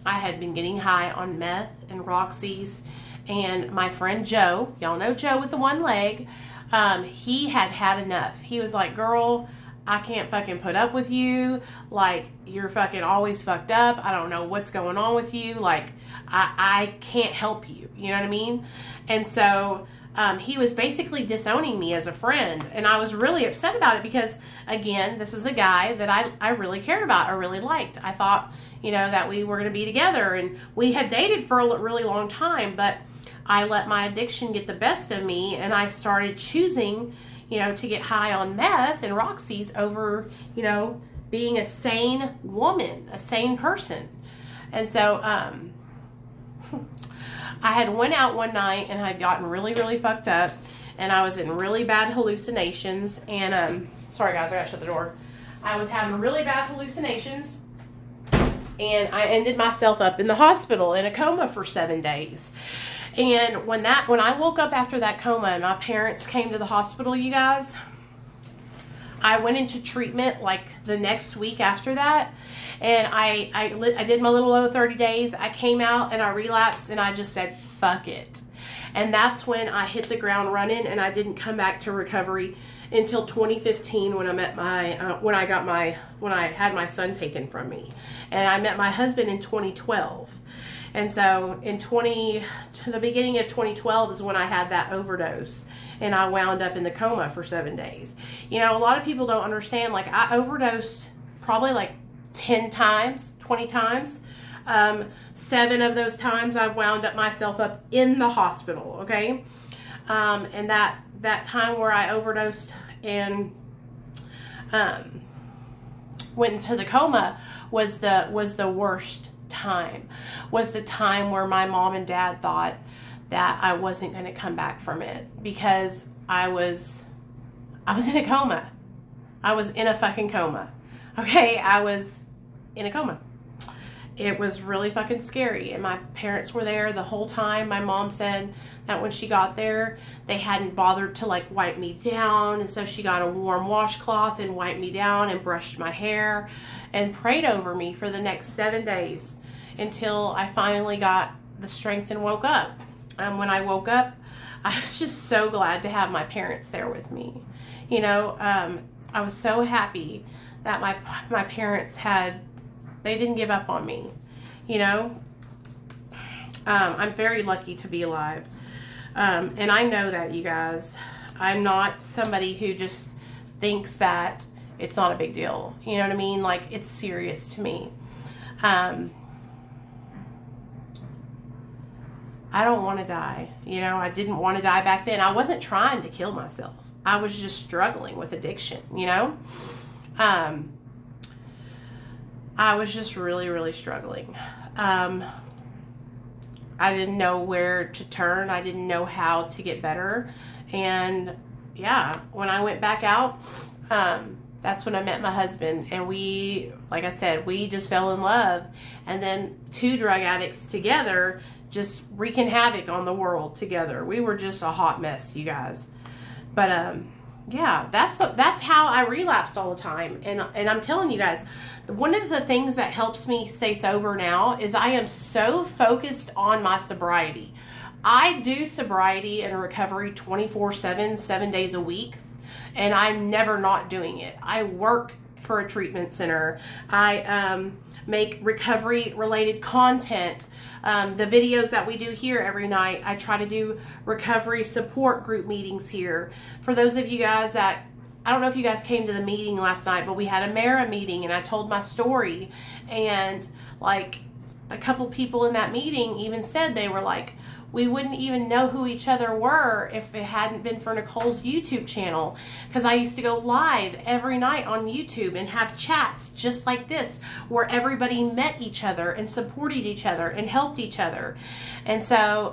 I had been getting high on meth and Roxy's, and my friend Joe, y'all know Joe with the one leg, he had had enough. He was like, girl, I can't fucking put up with you. Like, you're fucking always fucked up. I don't know what's going on with you. Like, I can't help you. You know what I mean? And so he was basically disowning me as a friend. And I was really upset about it because, again, this is a guy that I really cared about. I really liked. I thought, you know, that we were going to be together. And we had dated for a really long time. But I let my addiction get the best of me. And I started choosing, you know, to get high on meth and Roxy's over, you know, being a sane woman, a sane person. And so I had went out one night and had gotten really, really fucked up, and I was in really bad hallucinations, and sorry guys, I gotta shut the door. I was having really bad hallucinations, And I ended myself up in the hospital in a coma for 7 days. And when I woke up after that coma and my parents came to the hospital, you guys, I went into treatment like the next week after that. And I did my little over 30 days. I came out and I relapsed and I just said, fuck it. And that's when I hit the ground running, and I didn't come back to recovery until 2015 when I met when I had my son taken from me. And I met my husband in 2012. And so to the beginning of 2012 is when I had that overdose, and I wound up in the coma for 7 days. You know, a lot of people don't understand, like, I overdosed probably like 10 times, 20 times. 7 of those times I've wound up myself up in the hospital, okay? And that time where I overdosed and went into the coma was the worst time. Was the time where my mom and dad thought that I wasn't going to come back from it, because I was in a coma. I was in a fucking coma. Okay, I was in a coma. It was really fucking scary, and my parents were there the whole time. My mom said that when she got there, they hadn't bothered to like wipe me down, and so she got a warm washcloth and wiped me down and brushed my hair and prayed over me for the next 7 days until I finally got the strength and woke up. When I woke up, I was just so glad to have my parents there with me. You know, I was so happy that my parents they didn't give up on me, you know. I'm very lucky to be alive. And I know that, you guys. I'm not somebody who just thinks that it's not a big deal. You know what I mean? Like, it's serious to me. I don't want to die. You know, I didn't want to die back then. I wasn't trying to kill myself. I was just struggling with addiction, you know. I was just really, really struggling. I didn't know where to turn. I didn't know how to get better. And yeah, when I went back out, that's when I met my husband. And we, like I said, we just fell in love. And then 2 drug addicts together just wreaking havoc on the world together. We were just a hot mess, you guys. But yeah, that's how I relapsed all the time. And I'm telling you guys, one of the things that helps me stay sober now is I am so focused on my sobriety. I do sobriety and recovery 24/7, 7 days a week, and I'm never not doing it. I work for a treatment center. I make recovery related content. The videos that we do here every night, I try to do recovery support group meetings here. For those of you guys that, I don't know if you guys came to the meeting last night, but we had a Mara meeting and I told my story, and like a couple people in that meeting even said, they were like, we wouldn't even know who each other were if it hadn't been for Nicole's YouTube channel. Because I used to go live every night on YouTube and have chats just like this, where everybody met each other and supported each other and helped each other. And so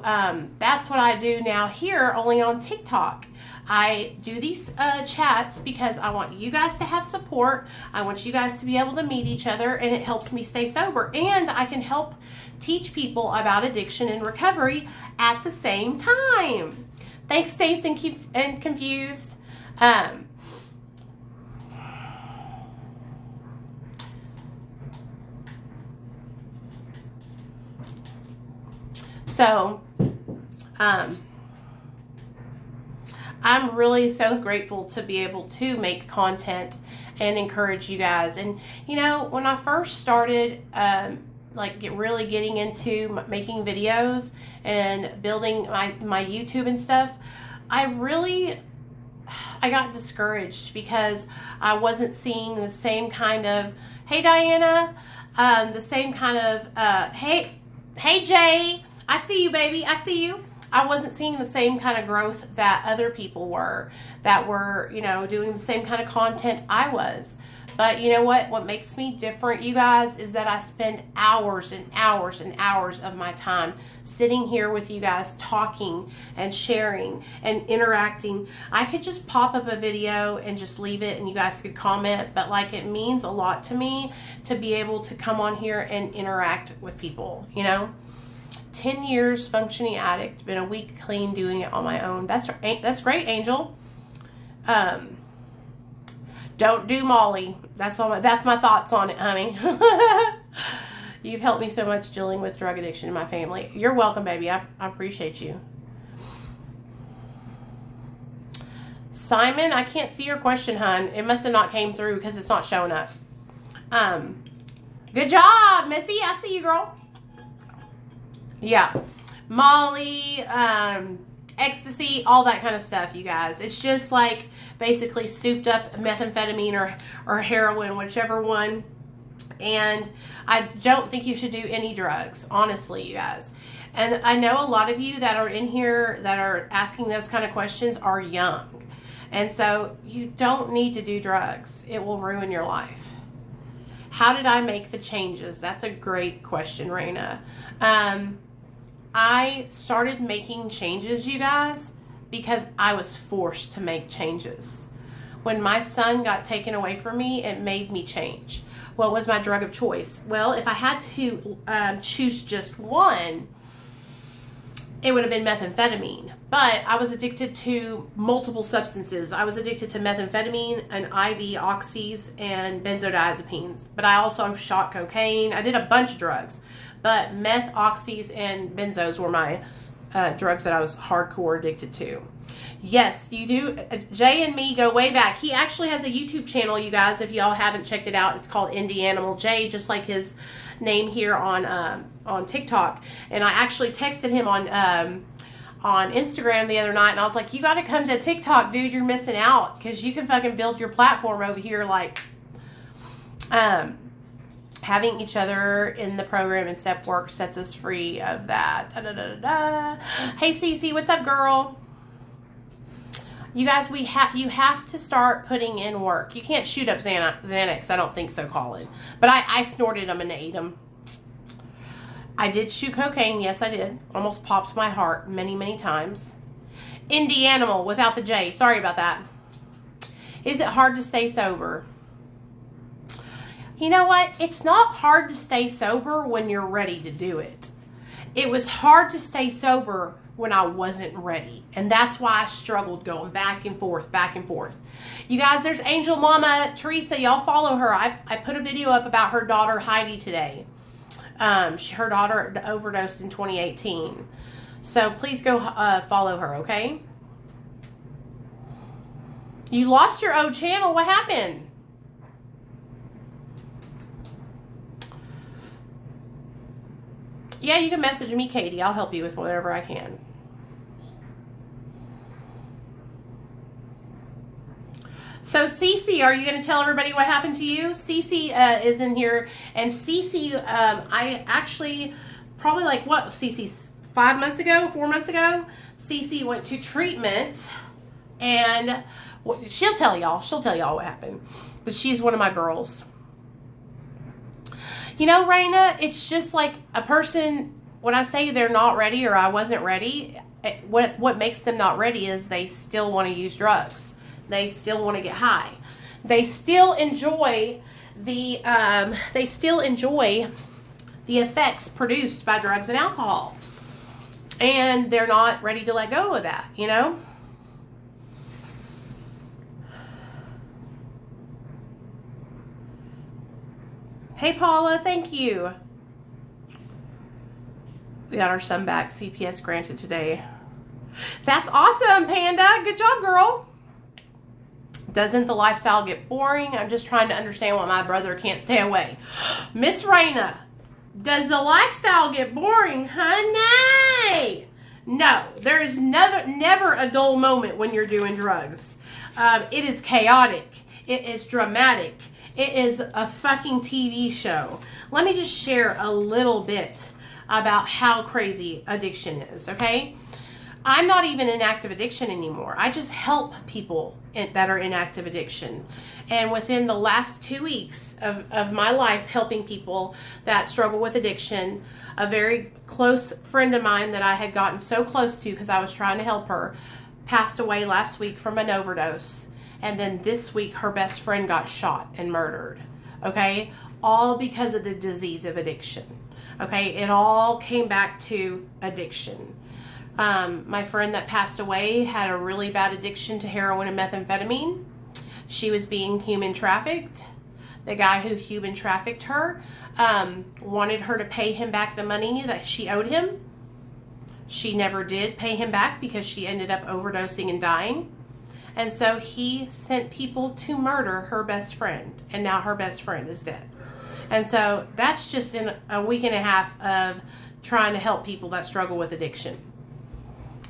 that's what I do now here, only on TikTok. I do these chats because I want you guys to have support. I want you guys to be able to meet each other, and it helps me stay sober. And I can help teach people about addiction and recovery at the same time. Thanks, Dazed and Confused. I'm really so grateful to be able to make content and encourage you guys. And you know, when I first started really getting into making videos and building my YouTube and stuff, I got discouraged because I wasn't seeing the same kind of, hey Diana, the same kind of, hey Jay, I see you, baby, I see you. I wasn't seeing the same kind of growth that other people were, that were, you know, doing the same kind of content I was. But you know what? What makes me different, you guys, is that I spend hours and hours and hours of my time sitting here with you guys, talking and sharing and interacting. I could just pop up a video and just leave it and you guys could comment, but like, it means a lot to me to be able to come on here and interact with people, you know? 10 years functioning addict, been a week clean doing it on my own. That's great, Angel. Don't do Molly. That's my thoughts on it, honey. You've helped me so much dealing with drug addiction in my family. You're welcome, baby. I appreciate you. Simon, I can't see your question, hun. It must have not came through because it's not showing up. Good job, Missy. I see you, girl. Yeah. Molly, ecstasy, all that kind of stuff, you guys. It's just like basically souped up methamphetamine or heroin, whichever one. And I don't think you should do any drugs, honestly, you guys. And I know a lot of you that are in here that are asking those kind of questions are young. And so you don't need to do drugs. It will ruin your life. How did I make the changes? That's a great question, Raina. I started making changes, you guys, because I was forced to make changes. When my son got taken away from me, it made me change. What was my drug of choice? Well, if I had to choose just one, it would have been methamphetamine. But I was addicted to multiple substances. I was addicted to methamphetamine and IV oxys and benzodiazepines. But I also shot cocaine. I did a bunch of drugs. But meth, oxys, and benzos were my drugs that I was hardcore addicted to. Yes, you do. Jay and me go way back. He actually has a YouTube channel, you guys, if y'all haven't checked it out. It's called Indie Animal Jay, just like his name here on TikTok. And I actually texted him on Instagram the other night, and I was like, you got to come to TikTok, dude. You're missing out because you can fucking build your platform over here, like having each other in the program and step work sets us free of that. Da, da, da, da, da. Hey, Cece, what's up, girl? You guys, you have to start putting in work. You can't shoot up Xanax. I don't think so, Colin. But I snorted them and ate them. I did shoot cocaine. Yes, I did. Almost popped my heart many, many times. Indie Animal without the J. Sorry about that. Is it hard to stay sober? You know what? It's not hard to stay sober when you're ready to do it. It was hard to stay sober when I wasn't ready. And that's why I struggled going back and forth, back and forth. You guys, there's Angel Mama Teresa. Y'all follow her. I put a video up about her daughter Heidi today. Her daughter overdosed in 2018. So please go follow her, okay? You lost your old channel. What happened? Yeah, you can message me, Katie. I'll help you with whatever I can. So, Cece, are you going to tell everybody what happened to you? Cece is in here. And Cece, I actually, probably like, what, Cece, 4 months ago, Cece went to treatment. And she'll tell y'all what happened. But she's one of my girls. You know, Raina, it's just like a person, when I say they're not ready or I wasn't ready, what makes them not ready is they still want to use drugs. They still want to get high. They still enjoy the effects produced by drugs and alcohol. And they're not ready to let go of that, you know? Hey, Paula, thank you. We got our son back. CPS granted today. That's awesome, Panda. Good job, girl. Doesn't the lifestyle get boring? I'm just trying to understand why my brother can't stay away. Miss Raina, does the lifestyle get boring, honey? No, there is never a dull moment when you're doing drugs. It is chaotic. It is dramatic. It is a fucking TV show. Let me just share a little bit about how crazy addiction is, okay? I'm not even in active addiction anymore. I just help people that are in active addiction. And within the last 2 weeks of my life helping people that struggle with addiction, a very close friend of mine that I had gotten so close to because I was trying to help her passed away last week from an overdose. And then this week her best friend got shot and murdered. Okay? All because of the disease of addiction. Okay? It all came back to addiction. My friend that passed away had a really bad addiction to heroin and methamphetamine. She was being human trafficked. The guy who human trafficked her wanted her to pay him back the money that she owed him. She never did pay him back because she ended up overdosing and dying. And so he sent people to murder her best friend. And now her best friend is dead. And so that's just in a week and a half of trying to help people that struggle with addiction.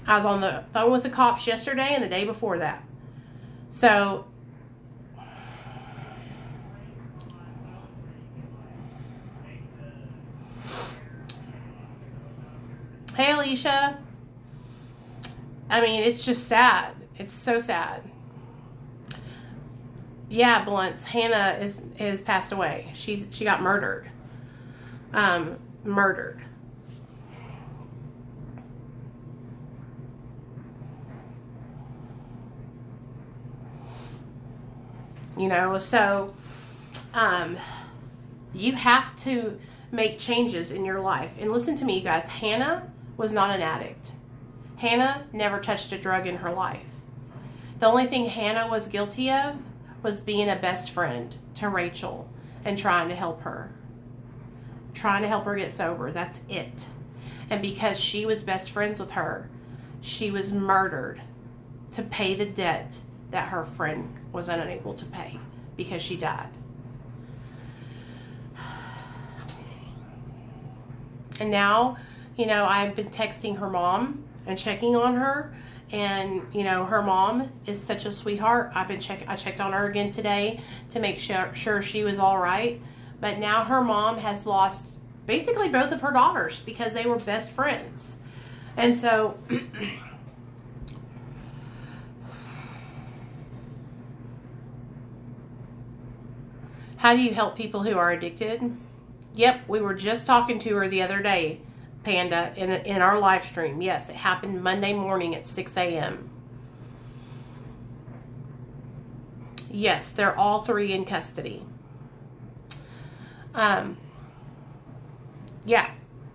I was on the phone with the cops yesterday and the day before that. So, hey Alicia. I mean, it's just sad. It's so sad. Yeah, Blunts. Hannah is passed away. She got murdered. Murdered. You know, so you have to make changes in your life. And listen to me, you guys. Hannah was not an addict. Hannah never touched a drug in her life. The only thing Hannah was guilty of was being a best friend to Rachel and trying to help her. Trying to help her get sober. That's it. And because she was best friends with her, she was murdered to pay the debt that her friend was unable to pay because she died. And now, you know, I've been texting her mom and checking on her, and you know, her mom is such a sweetheart. I checked on her again today to make sure she was all right. But now her mom has lost basically both of her daughters because they were best friends. And so how do you help people who are addicted? Yep, we were just talking to her the other day, Panda, in our live stream. Yes, it happened Monday morning at 6 a.m. Yes, they're all three in custody. Yeah,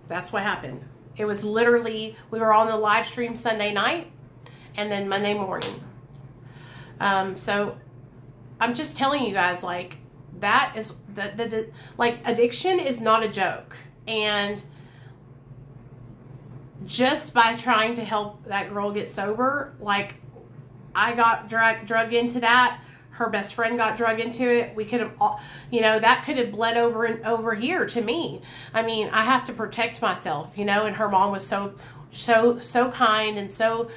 that's what happened. It was literally, we were on the live stream Sunday night and then Monday morning. So I'm just telling you guys, like, that is like, addiction is not a joke. And just by trying to help that girl get sober, like, I got drug into that. Her best friend got drug into it. We could have, you know, that could have bled over here to me. I mean, I have to protect myself, you know, and her mom was so kind and so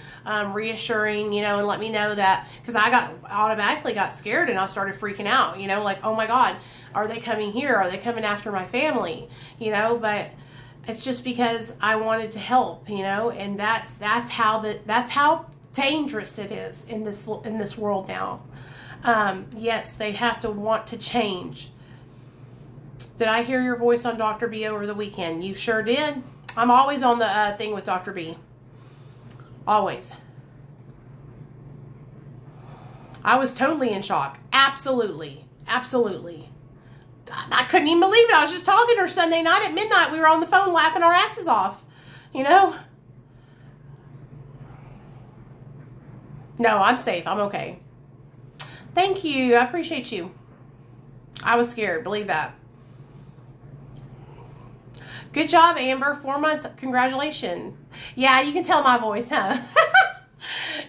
reassuring, you know, and let me know that, because I automatically got scared and I started freaking out, you know, like, oh my God, are they coming here? Are they coming after my family? You know, but it's just because I wanted to help, you know, and that's how dangerous it is in this world now. Yes, they have to want to change. Did I hear your voice on Dr. B over the weekend? You sure did. I'm always on the thing with Dr. B. Always. I was totally in shock. Absolutely. Absolutely. I couldn't even believe it. I was just talking to her Sunday night at midnight. We were on the phone laughing our asses off. You know? No, I'm safe. I'm okay. Thank you. I appreciate you. I was scared. Believe that. Good job, Amber. 4 months. Congratulations. Yeah, you can tell my voice, huh?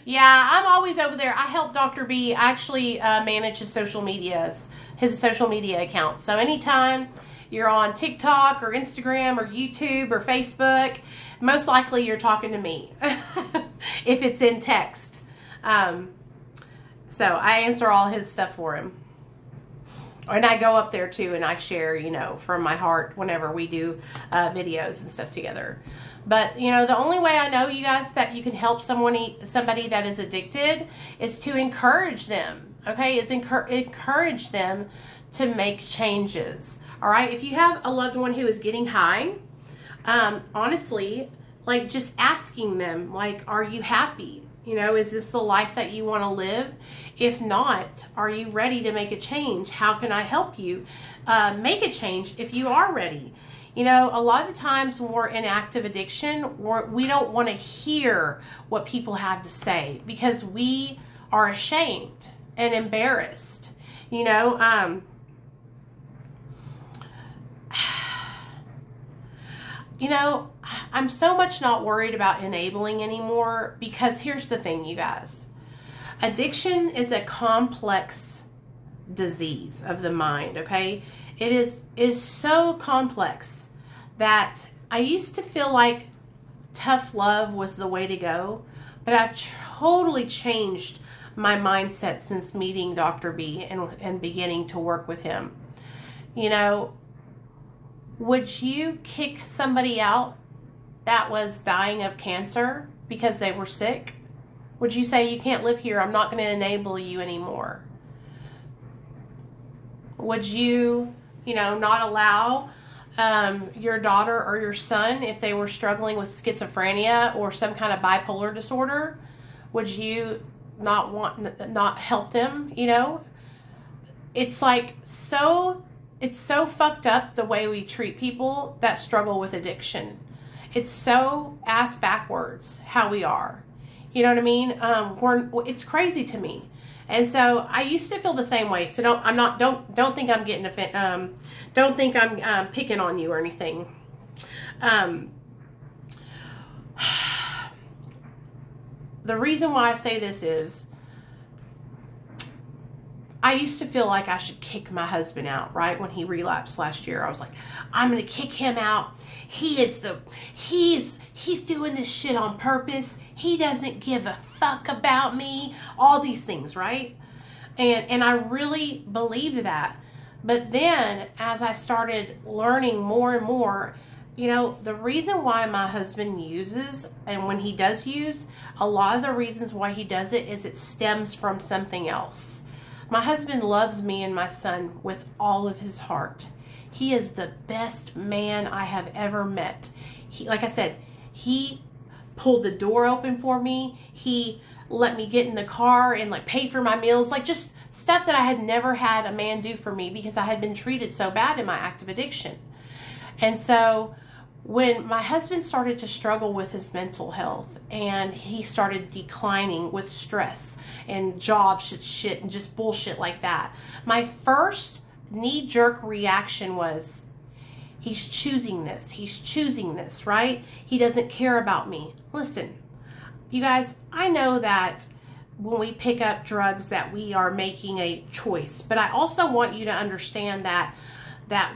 Yeah, I'm always over there. I help Dr. B actually manage his social media account. So anytime you're on TikTok or Instagram or YouTube or Facebook, most likely you're talking to me if it's in text. So I answer all his stuff for him. And I go up there too, and I share, from my heart whenever we do videos and stuff together. But, the only way I know, you guys, that you can help somebody that is addicted is to encourage them, okay? Is encourage them to make changes, all right? If you have a loved one who is getting high, honestly, like, just asking them, like, are you happy? Is this the life that you want to live? If not, are you ready to make a change? How can I help you make a change if you are ready? A lot of the times when we're in active addiction, we don't want to hear what people have to say because we are ashamed and embarrassed. I'm so much not worried about enabling anymore because here's the thing, you guys. Addiction is a complex disease of the mind, okay? It is so complex that I used to feel like tough love was the way to go, but I've totally changed my mindset since meeting Dr. B and beginning to work with him. Would you kick somebody out that was dying of cancer because they were sick? Would you say, you can't live here, I'm not going to enable you anymore? Would you, not allow your daughter or your son, if they were struggling with schizophrenia or some kind of bipolar disorder, would you not help them? It's like it's so fucked up the way we treat people that struggle with addiction. It's so ass backwards how we are. You know what I mean? It's crazy to me. And so I used to feel the same way. So don't think I'm getting don't think I'm picking on you or anything. The reason why I say this is I used to feel like I should kick my husband out, right? When he relapsed last year, I was like, I'm going to kick him out. He's doing this shit on purpose. He doesn't give a fuck about me. All these things, right? And I really believed that. But then as I started learning more and more, the reason why my husband uses, and when he does use, a lot of the reasons why he does it is it stems from something else. My husband loves me and my son with all of his heart. He is the best man I have ever met. Like I said, he pulled the door open for me. He let me get in the car and paid for my meals, just stuff that I had never had a man do for me because I had been treated so bad in my active addiction. And so when my husband started to struggle with his mental health and he started declining with stress and job shit and just bullshit like that, my first knee-jerk reaction was, he's choosing this, right? He doesn't care about me. Listen, you guys, I know that when we pick up drugs that we are making a choice, but I also want you to understand that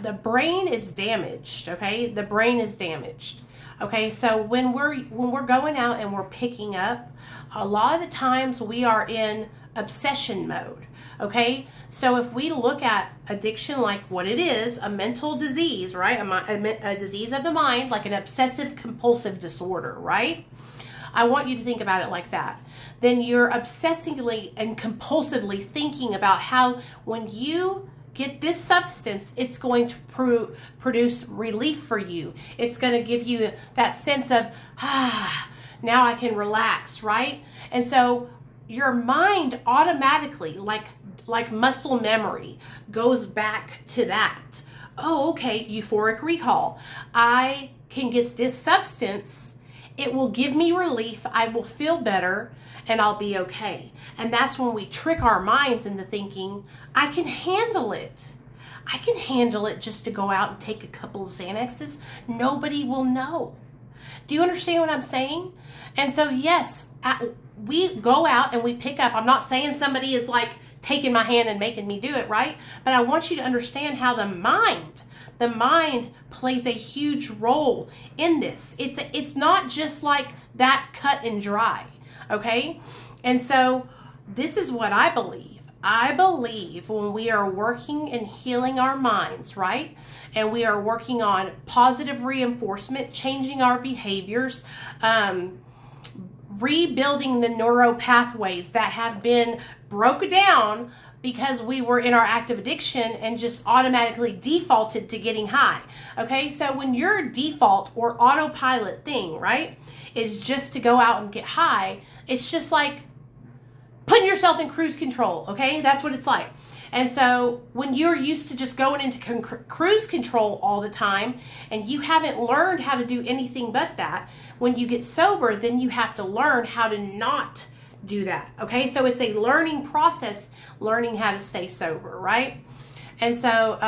the brain is damaged, okay? The brain is damaged. Okay, so when we're going out and we're picking up, a lot of the times we are in obsession mode. Okay, so if we look at addiction like what it is, a mental disease, right? A disease of the mind, like an obsessive compulsive disorder, right? I want you to think about it like that. Then you're obsessively and compulsively thinking about how when you get this substance, it's going to produce relief for you. It's going to give you that sense of, now I can relax, right? And so your mind automatically, like muscle memory, goes back to that. Oh, okay, euphoric recall. I can get this substance. It will give me relief. I will feel better and I'll be okay. And that's when we trick our minds into thinking, I can handle it. I can handle it just to go out and take a couple of Xanaxes. Nobody will know. Do you understand what I'm saying? And so, yes, we go out and we pick up. I'm not saying somebody is taking my hand and making me do it, right? But I want you to understand how the mind plays a huge role in this. It's not just like that cut and dry, okay? And so this is what I believe. I believe when we are working and healing our minds, right? And we are working on positive reinforcement, changing our behaviors, rebuilding the neural pathways that have been broken down because we were in our active addiction and just automatically defaulted to getting high. Okay, so when your default or autopilot thing, right, is just to go out and get high, it's just like putting yourself in cruise control. Okay, that's what it's like. And so when you're used to just going into cruise control all the time and you haven't learned how to do anything but that, when you get sober, then you have to learn how to not do that. Okay, so it's a learning process, learning how to stay sober, right? And so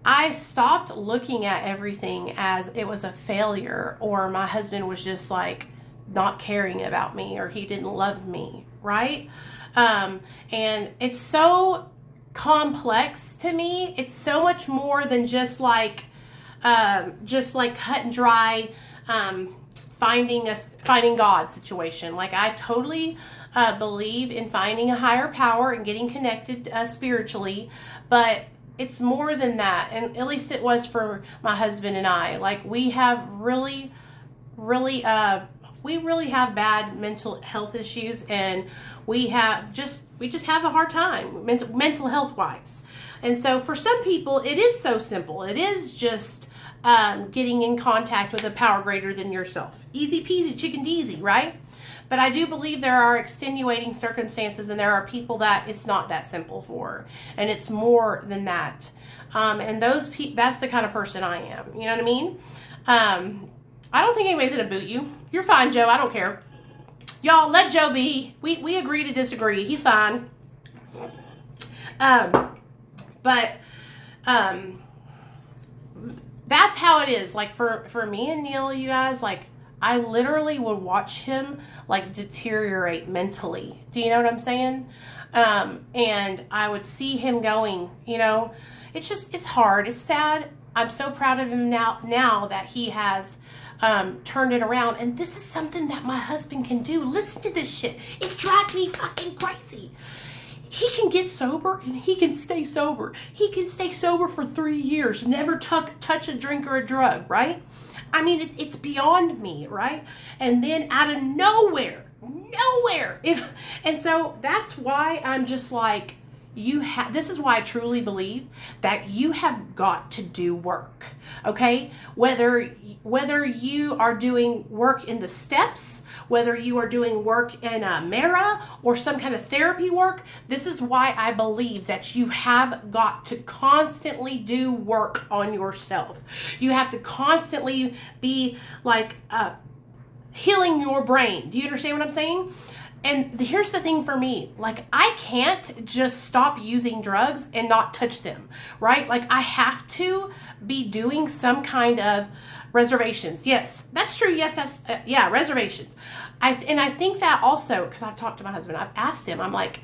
I stopped looking at everything as it was a failure or my husband was just like not caring about me or he didn't love me, right? And it's so complex to me. It's so much more than just like cut and dry, finding God situation. Like I totally believe in finding a higher power and getting connected spiritually, but it's more than that. And at least it was for my husband and I. Like we have really have bad mental health issues, and we just have a hard time mental health wise. And so for some people it is so simple. It is just getting in contact with a power greater than yourself. Easy peasy chicken deasy, right? But I do believe there are extenuating circumstances and there are people that it's not that simple for, and it's more than that. And that's the kind of person I am. You know what I mean? I don't think anybody's gonna boot you. You're fine, Joe. I don't care. Y'all, let Joe be. We agree to disagree. He's fine. But that's how it is. Like for me and Neil, you guys, like I literally would watch him like deteriorate mentally. Do you know what I'm saying? And I would see him going, you know, it's hard. It's sad. I'm so proud of him now that he has turned it around. And this is something that my husband can do. Listen to this shit. It drives me fucking crazy. He can get sober and he can stay sober. He can stay sober for 3 years, never touch a drink or a drug, right? I mean, it's beyond me, right? And then out of nowhere. And so that's why I'm just like, this is why I truly believe that you have got to do work, okay? Whether you are doing work in the steps, whether you are doing work in a mirror or some kind of therapy work, this is why I believe that you have got to constantly do work on yourself. You have to constantly be like healing your brain. Do you understand what I'm saying? And here's the thing for me, like I can't just stop using drugs and not touch them, right? Like I have to be doing some kind of reservations. Yes, that's true. Yes, reservations. I think that also, because I've talked to my husband, I've asked him, I'm like,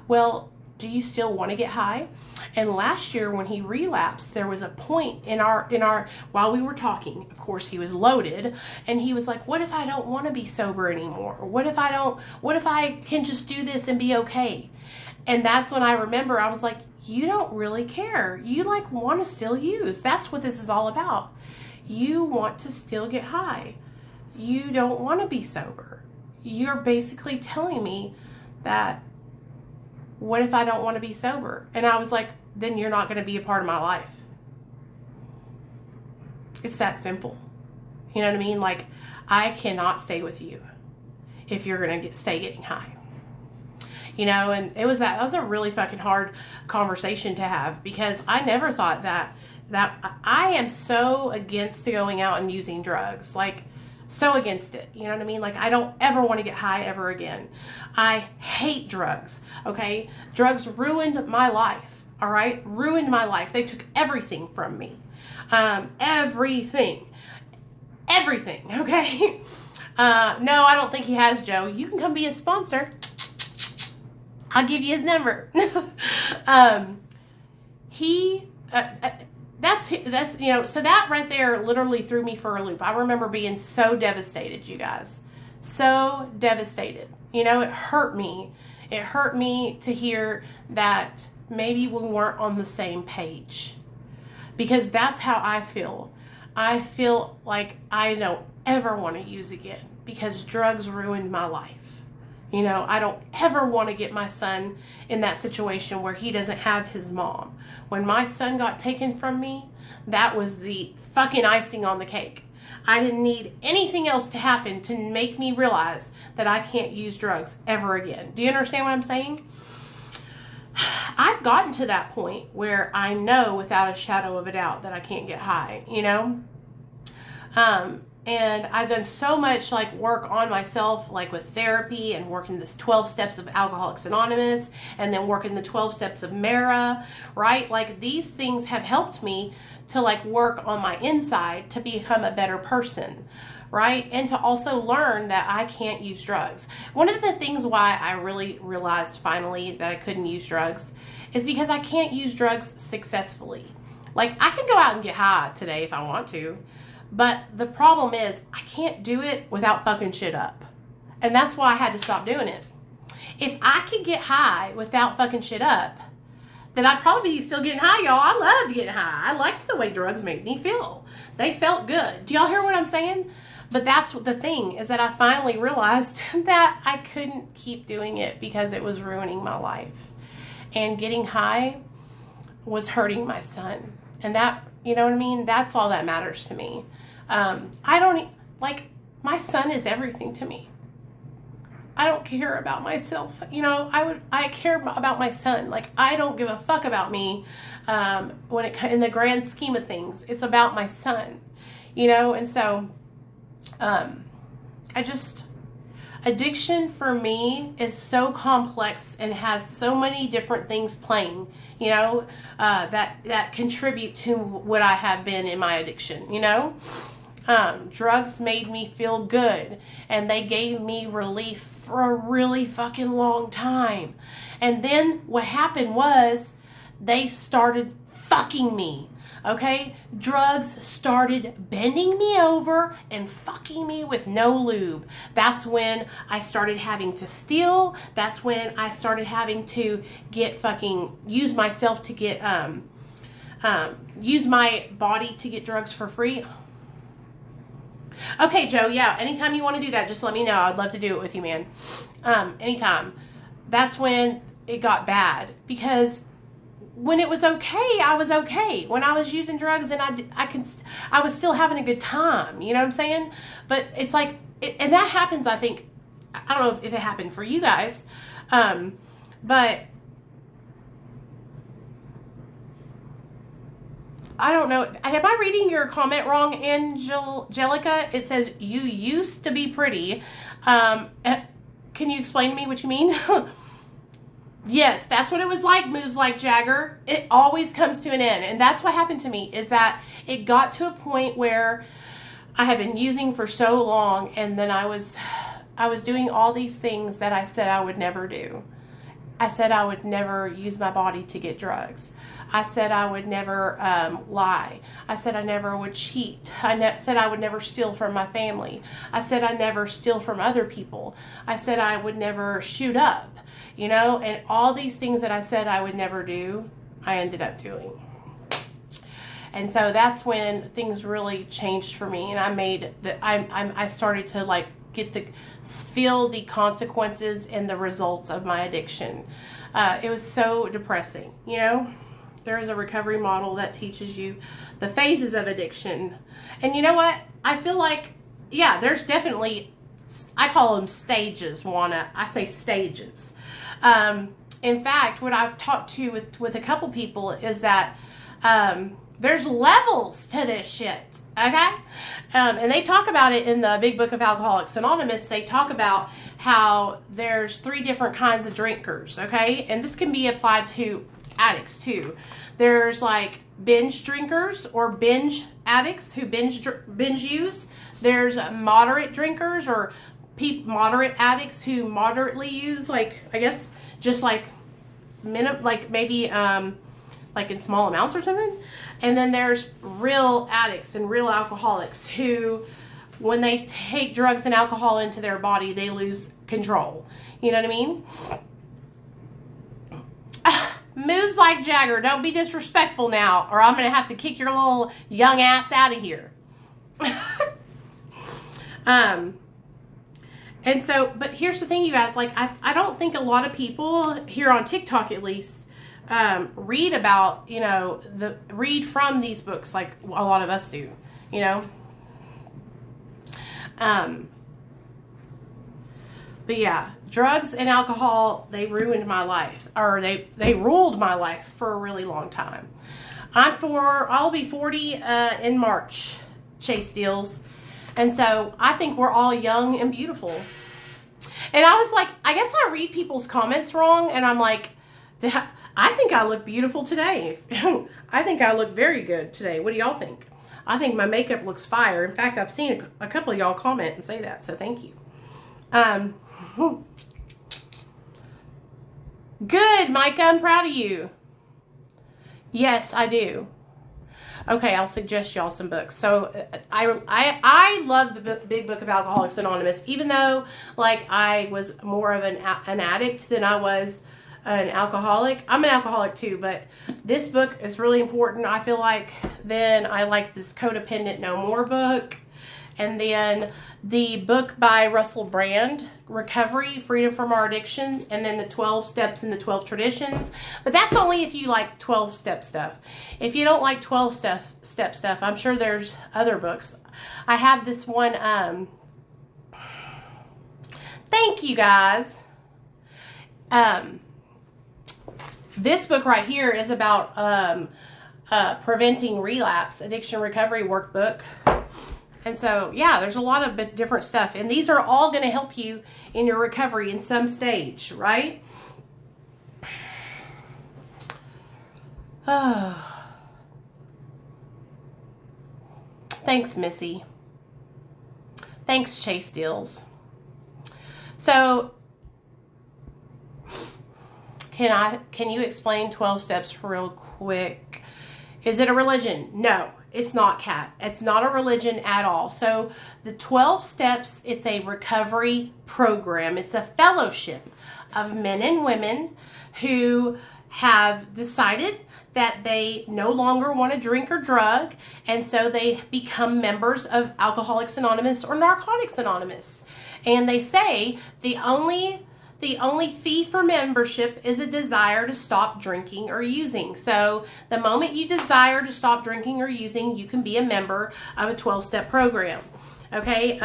well, do you still want to get high? And last year when he relapsed, there was a point in our while we were talking, of course he was loaded, and he was like, what if I don't want to be sober anymore? What if I can just do this and be okay? And that's when I remember I was like, you don't really care. You like want to still use. That's what this is all about. You want to still get high. You don't want to be sober. You're basically telling me that, what if I don't want to be sober? And I was like, then you're not going to be a part of my life. It's that simple. You know what I mean? Like, I cannot stay with you if you're going to stay getting high. You know, and that was a really fucking hard conversation to have, because I never thought that I am so against going out and using drugs. Like, so against it. You know what I mean? Like, I don't ever want to get high ever again. I hate drugs, okay? Drugs ruined my life, all right? Ruined my life. They took everything from me. Everything, okay? No, I don't think he has, Joe. You can come be a sponsor. I'll give you his number. That's you know, so that right there literally threw me for a loop. I remember being so devastated, you guys. So devastated. You know, it hurt me It hurt me to hear that maybe we weren't on the same page, because that's how I feel. I feel like I don't ever want to use again because drugs ruined my life. You know, I don't ever want to get my son in that situation where he doesn't have his mom. When my son got taken from me, that was the fucking icing on the cake. I didn't need anything else to happen to make me realize that I can't use drugs ever again. Do you understand what I'm saying? I've gotten to that point where I know without a shadow of a doubt that I can't get high, you know? And I've done so much like work on myself, like with therapy and working this 12 steps of Alcoholics Anonymous and then working the 12 steps of Mara, right? Like these things have helped me to like work on my inside to become a better person, right? And to also learn that I can't use drugs. One of the things why I really realized finally that I couldn't use drugs is because I can't use drugs successfully. Like I can go out and get high today if I want to, but the problem is I can't do it without fucking shit up. And that's why I had to stop doing it. If I could get high without fucking shit up, then I'd probably be still getting high, y'all. I loved getting high. I liked the way drugs made me feel. They felt good. Do y'all hear what I'm saying? But that's the thing, is that I finally realized that I couldn't keep doing it because it was ruining my life. And getting high was hurting my son. And that, you know what I mean? That's all that matters to me. I don't, like, my son is everything to me. I don't care about myself. You know, I care about my son. Like, I don't give a fuck about me when it, in the grand scheme of things. It's about my son, you know? And so, addiction for me is so complex and has so many different things playing, you know, that contribute to what I have been in my addiction, you know? Drugs made me feel good and they gave me relief for a really fucking long time. And then what happened was they started fucking me. Okay? Drugs started bending me over and fucking me with no lube. That's when I started having to steal. That's when I started having to use myself to get, use my body to get drugs for free. Okay, Joe, yeah, anytime you want to do that, just let me know. I'd love to do it with you, man. Anytime. That's when it got bad, because when it was okay, I was okay. When I was using drugs and I was still having a good time, you know what I'm saying? But it's like, and that happens, I think, I don't know if it happened for you guys, but I don't know. Am I reading your comment wrong, Angelica? It says, you used to be pretty. Can you explain to me what you mean? Yes, that's what it was like, Moves Like Jagger. It always comes to an end. And that's what happened to me, is that it got to a point where I had been using for so long, and then I was doing all these things that I said I would never do. I said I would never use my body to get drugs. I said I would never lie. I said I never would cheat. I said I would never steal from my family. I said I never steal from other people. I said I would never shoot up, you know, and all these things that I said I would never do, I ended up doing. And so that's when things really changed for me, and I started to like get to feel the consequences and the results of my addiction. It was so depressing, you know. There is a recovery model that teaches you the phases of addiction. And you know what? I feel like, yeah, there's definitely, I call them stages, I say stages. In fact, what I've talked to with a couple people is that there's levels to this shit, okay? And they talk about it in the Big Book of Alcoholics Anonymous. They talk about how there's 3 different kinds of drinkers, okay? And this can be applied to addicts too. There's like binge drinkers or binge addicts who binge use. There's moderate drinkers or moderate addicts who moderately use, like, I guess just like maybe like in small amounts or something. And then there's real addicts and real alcoholics who, when they take drugs and alcohol into their body, they lose control. You know what I mean? moves like Jagger. Don't be disrespectful now, or I'm going to have to kick your little young ass out of here. And so, but here's the thing, you guys, like, I don't think a lot of people here on TikTok, at least, read about, you know, read from these books like a lot of us do, you know. But yeah, drugs and alcohol, they ruined my life, or they ruled my life for a really long time. I'll be 40 in March, Chase Deals. And so I think we're all young and beautiful. And I was like, I guess I read people's comments wrong, and I'm like, I think I look beautiful today. I think I look very good today. What do y'all think? I think my makeup looks fire. In fact, I've seen a couple of y'all comment and say that, so thank you. Good, Micah, I'm proud of you. Yes, I do. Okay, I'll suggest y'all some books. So I love the Big Book of Alcoholics Anonymous, even though like I was more of an addict than I was an alcoholic. I'm an alcoholic too, but this book is really important, I feel like. Then I like this Codependent No More book. And then the book by Russell Brand, Recovery, Freedom from Our Addictions, and then the 12 Steps and the 12 Traditions. But that's only if you like 12-step stuff. If you don't like 12-step stuff, I'm sure there's other books. I have this one, thank you guys. This book right here is about preventing relapse, addiction recovery workbook. And so, yeah, there's a lot of different stuff. And these are all going to help you in your recovery in some stage, right? Oh. Thanks, Missy. Thanks, Chase Deals. So, can you explain 12 steps real quick? Is it a religion? No. It's not, Kat. It's not a religion at all. So the 12 steps, it's a recovery program. It's a fellowship of men and women who have decided that they no longer want to drink or drug, and so they become members of Alcoholics Anonymous or Narcotics Anonymous. And they say the only fee for membership is a desire to stop drinking or using. So the moment you desire to stop drinking or using, you can be a member of a 12-step program. Okay,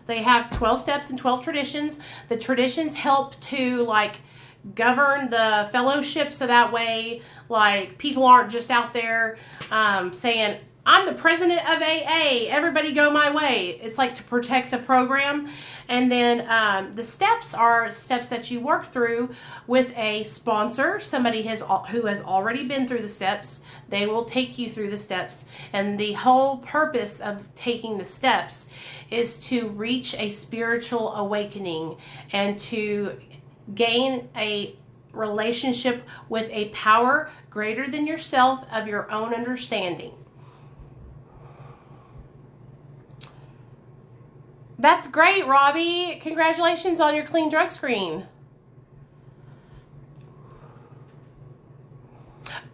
they have 12 steps and 12 traditions. The traditions help to like govern the fellowship, so that way like people aren't just out there saying, I'm the president of AA, everybody go my way. It's like to protect the program. And then the steps are steps that you work through with a sponsor, somebody who has already been through the steps. They will take you through the steps. And the whole purpose of taking the steps is to reach a spiritual awakening and to gain a relationship with a power greater than yourself of your own understanding. That's great, Robbie. Congratulations on your clean drug screen.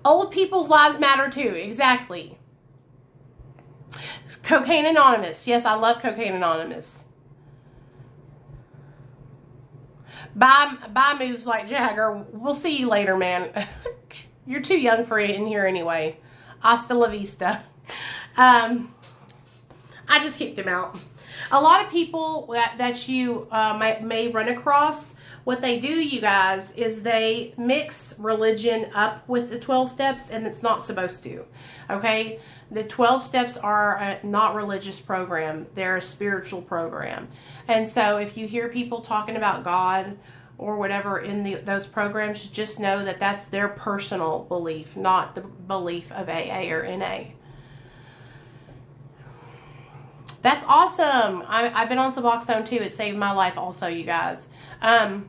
Old people's lives matter too. Exactly. Cocaine Anonymous. Yes, I love Cocaine Anonymous. Bye moves like Jagger. We'll see you later, man. You're too young for it in here anyway. Hasta la vista. I just kicked him out. A lot of people that you may run across, what they do, you guys, is they mix religion up with the 12 steps, and it's not supposed to. Okay? The 12 steps are a not religious program. They're a spiritual program. And so if you hear people talking about God or whatever in those programs, just know that that's their personal belief, not the belief of AA or NA. That's awesome. I've been on Suboxone too. It saved my life also, you guys. And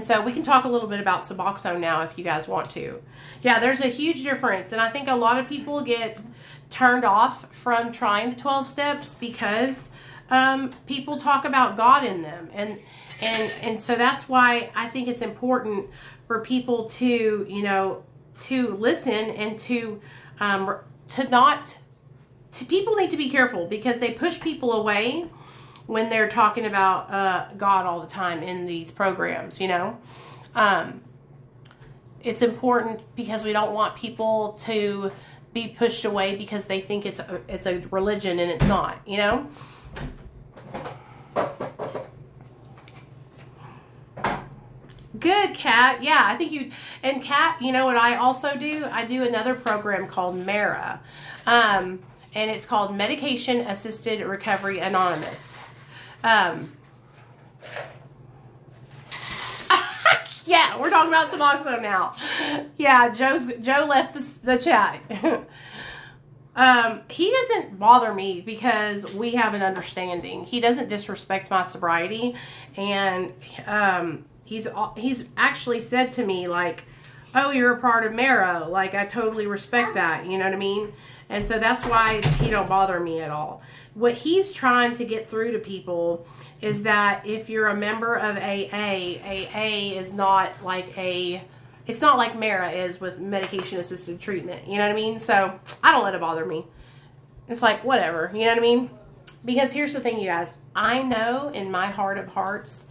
so we can talk a little bit about Suboxone now if you guys want to. Yeah, there's a huge difference. And I think a lot of people get turned off from trying the 12 steps because people talk about God in them, and so that's why I think it's important for people to, you know, to listen and to not. People need to be careful because they push people away when they're talking about God all the time in these programs. You know, it's important because we don't want people to be pushed away because they think it's a religion and it's not. You know. Good, Kat. Yeah, I think you... And Kat, you know what I also do? I do another program called MARA. And it's called Medication Assisted Recovery Anonymous. Yeah, we're talking about Suboxone now. Yeah, Joe left the chat. He doesn't bother me because we have an understanding. He doesn't disrespect my sobriety. And... He's actually said to me, like, oh, you're a part of Marrow. Like, I totally respect that. You know what I mean? And so that's why he don't bother me at all. What he's trying to get through to people is that if you're a member of AA is not like it's not like Mara is with medication-assisted treatment. You know what I mean? So I don't let it bother me. It's like, whatever. You know what I mean? Because here's the thing, you guys. I know in my heart of hearts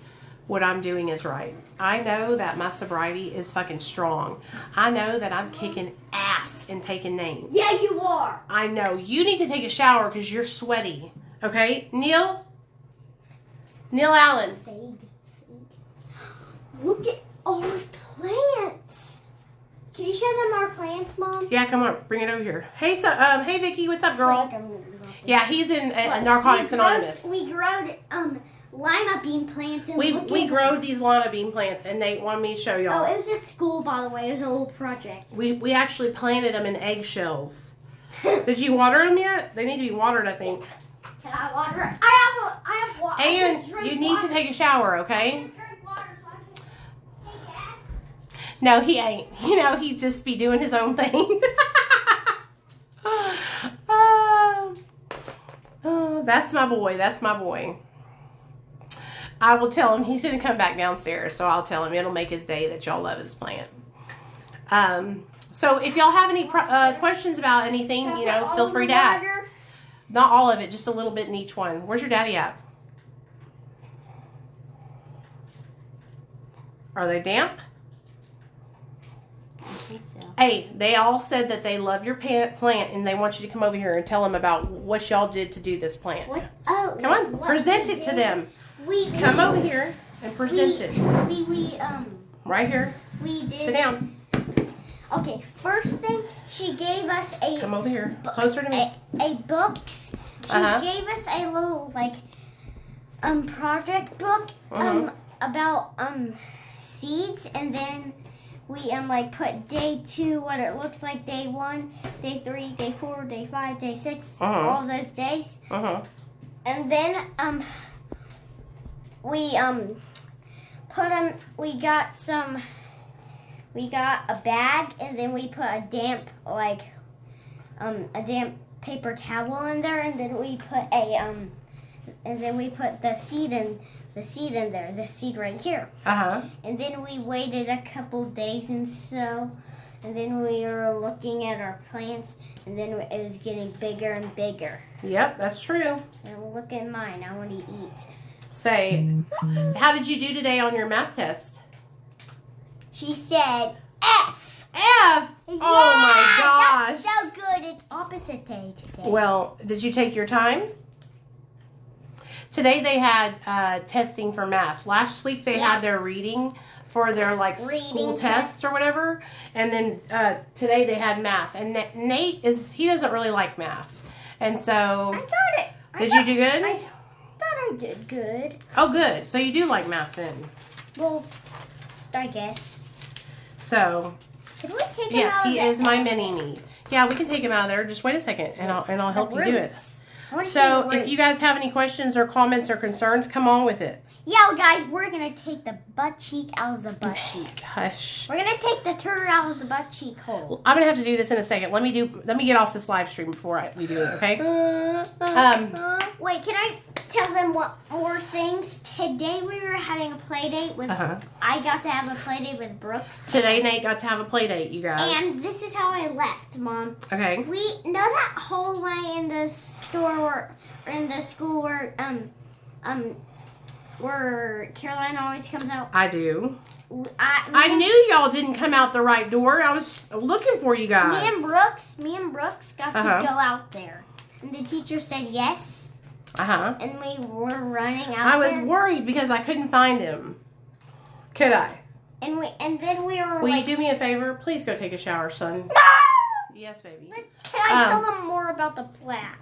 what I'm doing is right. I know that my sobriety is fucking strong. I know that I'm kicking ass and taking names. Yeah, you are. I know. You need to take a shower because you're sweaty. Okay? Neil Allen. Look at our plants. Can you show them our plants, Mom? Yeah, come on. Bring it over here. Hey, hey, Vicky. What's up, girl? Yeah, he's in Narcotics Anonymous. We growed lima bean plants. And we growed these lima bean plants, and they wanted me to show y'all. Oh, it was at school, by the way. It was a little project. We actually planted them in eggshells. Did you water them yet? They need to be watered, I think. Can I water? I have water. And you need to take a shower, okay? No, he ain't. You know, he'd just be doing his own thing. That's my boy. That's my boy. I will tell him he's going to come back downstairs, so I'll tell him it'll make his day that y'all love his plant. So if y'all have any questions about anything, you know, feel free to ask. Not all of it, just a little bit in each one. Where's your daddy at? Are they damp? I think so. Hey, they all said that they love your plant and they want you to come over here and tell them about what y'all did to do this plant. What? Oh, come on, present it to them. Come over here and present it. Right here. We did. Sit down. Okay, first thing, she gave us a... Come over here. Closer to me. A books. She gave us a little, like, project book about seeds, and then we like put day 2, what it looks like, day 1, day 3, day 4, day 5, day 6, all those days. And then we put them. We got a bag, and then we put a damp paper towel in there, and then we put the seed in there, the seed right here. And then we waited a couple days and then we were looking at our plants, and then it was getting bigger and bigger. Yep, that's true. And look at mine. I want to eat. Say, how did you do today on your math test? She said F. F? Yeah, oh my gosh. That's so good. It's opposite day today. Well, did you take your time? Today they had testing for math. Last week they had their reading for their school tests or whatever. And then today they had math. And Nate he doesn't really like math. And so I got it. Did you do good? I thought I did good. Oh, good. So you do like math then? Well, I guess. So, can we take him yes, out he is my mini-me. Yeah, we can take him out of there. Just wait a second, and I'll help you do it. So, if you guys have any questions or comments or concerns, come on with it. Yeah, guys, we're gonna take the butt cheek out of the butt cheek. Hush. We're gonna take the turd out of the butt cheek hole. I'm gonna have to do this in a second. Let me get off this live stream before we do it, okay? Wait, can I tell them what more things? Today we were having a play date with. I got to have a play date with Brooks. Today Nate got to have a play date, you guys. And this is how I left, Mom. Okay. We know that hallway in the store or in the school where Caroline always comes out. I do. I knew y'all didn't come out the right door. I was looking for you guys. Me and Brooks got to go out there. And the teacher said yes. And we were running out I was worried because I couldn't find him. Could I? And then we were Will you do me a favor? Please go take a shower, son. No! Yes, baby. Can I tell them more about the plan?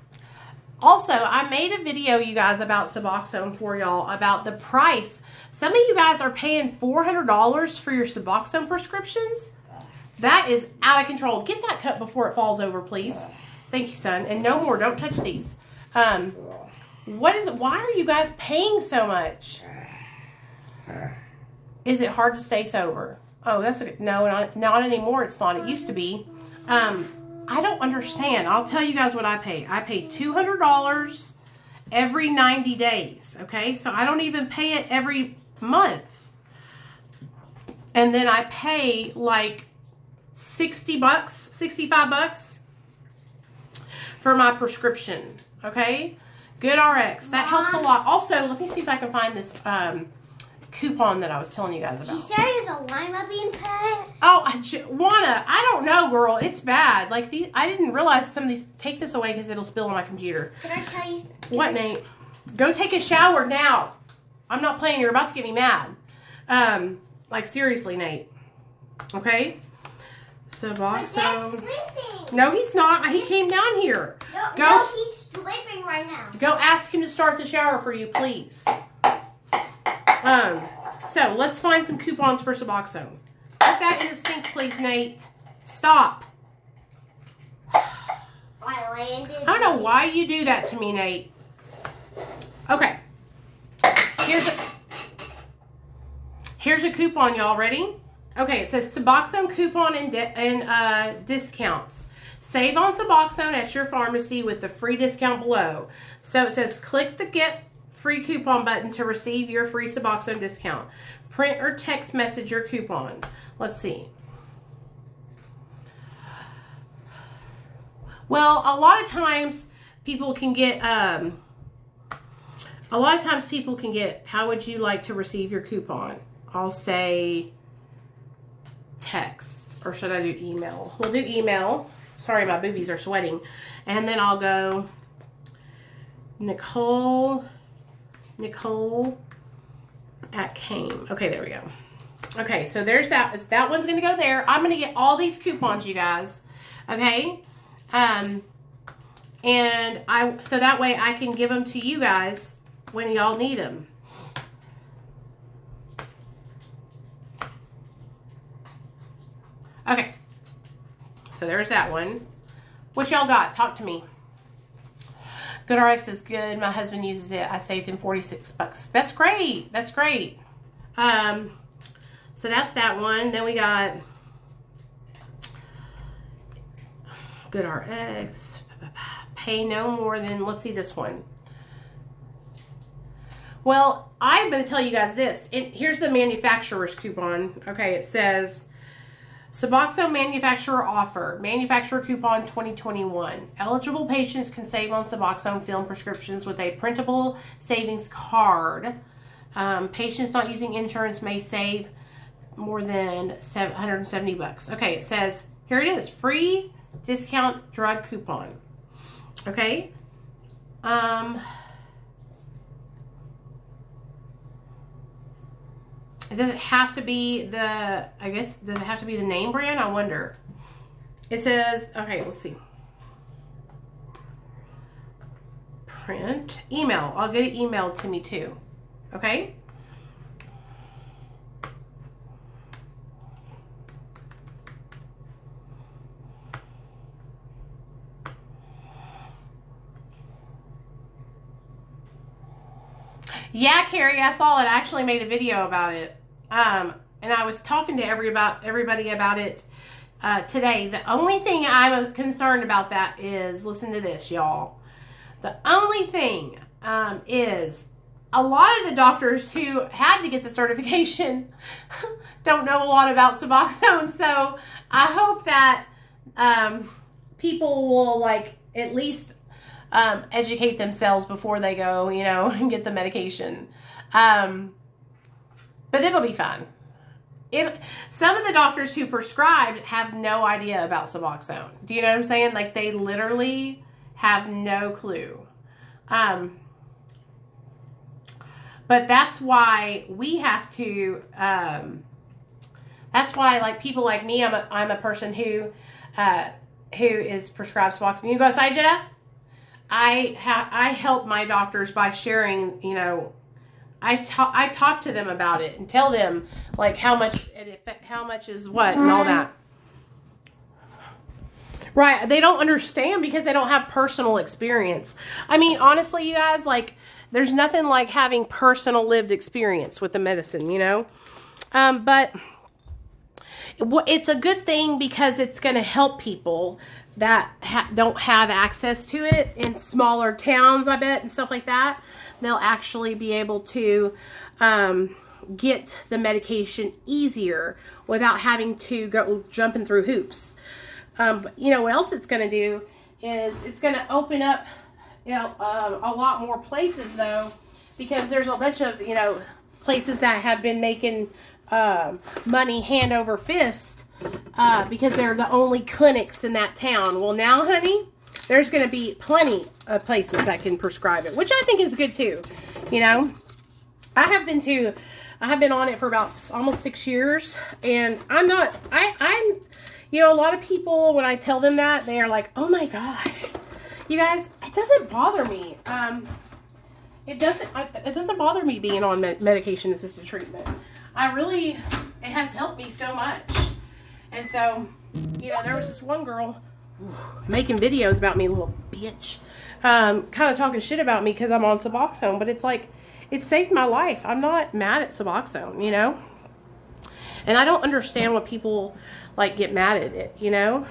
Also, I made a video, you guys, about Suboxone for y'all, about the price. Some of you guys are paying $400 for your Suboxone prescriptions. That is out of control. Get that cut before it falls over, please. Thank you, son. And no more. Don't touch these. Why are you guys paying so much? Is it hard to stay sober? Oh, that's okay. No, not anymore. It's not. It used to be. I don't understand. I'll tell you guys what I pay. I pay $200 every 90 days, okay? So I don't even pay it every month. And then I pay like $60, $65 for my prescription, okay? Good RX. That helps a lot. Also, let me see if I can find this coupon that I was telling you guys about. She said it's a lima bean pet. Oh, Juana, I don't know, girl. It's bad. Like I didn't realize some of these. Take this away because it'll spill on my computer. Can I tell you? What, Nate? Go take a shower now. I'm not playing. You're about to get me mad. Like seriously, Nate. Okay. Suboxone. Dad's sleeping. No, he's not. He came down here. No, he's sleeping right now. Go ask him to start the shower for you, please. So let's find some coupons for Suboxone. Put that in the sink, please, Nate. Stop. I don't know why you do that to me, Nate. Okay. Here's a coupon, y'all. Ready? Okay, it says Suboxone coupon and discounts. Save on Suboxone at your pharmacy with the free discount below. So it says click the Get Free Coupon button to receive your free Suboxone discount. Print or text message your coupon. Let's see. Well, a lot of times people can get, how would you like to receive your coupon? I'll say text, or should I do email? We'll do email. Sorry, my boobies are sweating. And then I'll go Nicole at Kame. Okay, there we go. Okay, so there's that. That one's going to go there. I'm going to get all these coupons, you guys. Okay? And so that way I can give them to you guys when y'all need them. Okay. So there's that one. What y'all got? Talk to me. GoodRx is good. My husband uses it. I saved him $46. That's great. That's great. So that's that one. Then we got GoodRx. Pay no more than, let's see this one. Well, I'm going to tell you guys this. Here's the manufacturer's coupon. Okay, it says Suboxone manufacturer offer. Manufacturer coupon 2021. Eligible patients can save on Suboxone film prescriptions with a printable savings card. Patients not using insurance may save more than $170. Okay, it says, here it is. Free discount drug coupon. Okay. Does it have to be does it have to be the name brand? I wonder. It says, okay, let's see. Print. Email. I'll get it emailed to me too. Okay? Yeah, Carrie, I saw it. I actually made a video about it. And I was talking to everybody about it today. The only thing I'm concerned about that is, listen to this, y'all. The only thing is a lot of the doctors who had to get the certification don't know a lot about Suboxone. So I hope that people will like at least educate themselves before they go, you know, and get the medication. But it'll be fun. Some of the doctors who prescribed have no idea about Suboxone. Do you know what I'm saying? Like, they literally have no clue. But that's why we have to, that's why, like, people like me, I'm a person who is prescribed Suboxone. You go outside, Jenna? I help my doctors by sharing, you know, I talk to them about it and tell them like how much is what and all that. Right. They don't understand because they don't have personal experience. I mean, honestly, you guys, like, there's nothing like having personal lived experience with the medicine, you know? But it's a good thing because it's going to help people that don't have access to it in smaller towns, I bet, and stuff like that. They'll actually be able to get the medication easier without having to go jumping through hoops. But you know what else it's going to do is it's going to open up, you know, a lot more places, though, because there's a bunch of, you know, places that have been making money hand over fist because they're the only clinics in that town. Well, now, honey, there's going to be plenty of places that can prescribe it, which I think is good too. You know, I have been on it for about almost 6 years, and I'm, you know, a lot of people, when I tell them that, they are like, oh my gosh, you guys, it doesn't bother me. It doesn't bother me being on medication assisted treatment. It has helped me so much. And so, you know, there was this one girl making videos about me, little bitch, kind of talking shit about me because I'm on Suboxone, but it's like, it saved my life. I'm not mad at Suboxone, you know? And I don't understand when people, like, get mad at it, you know?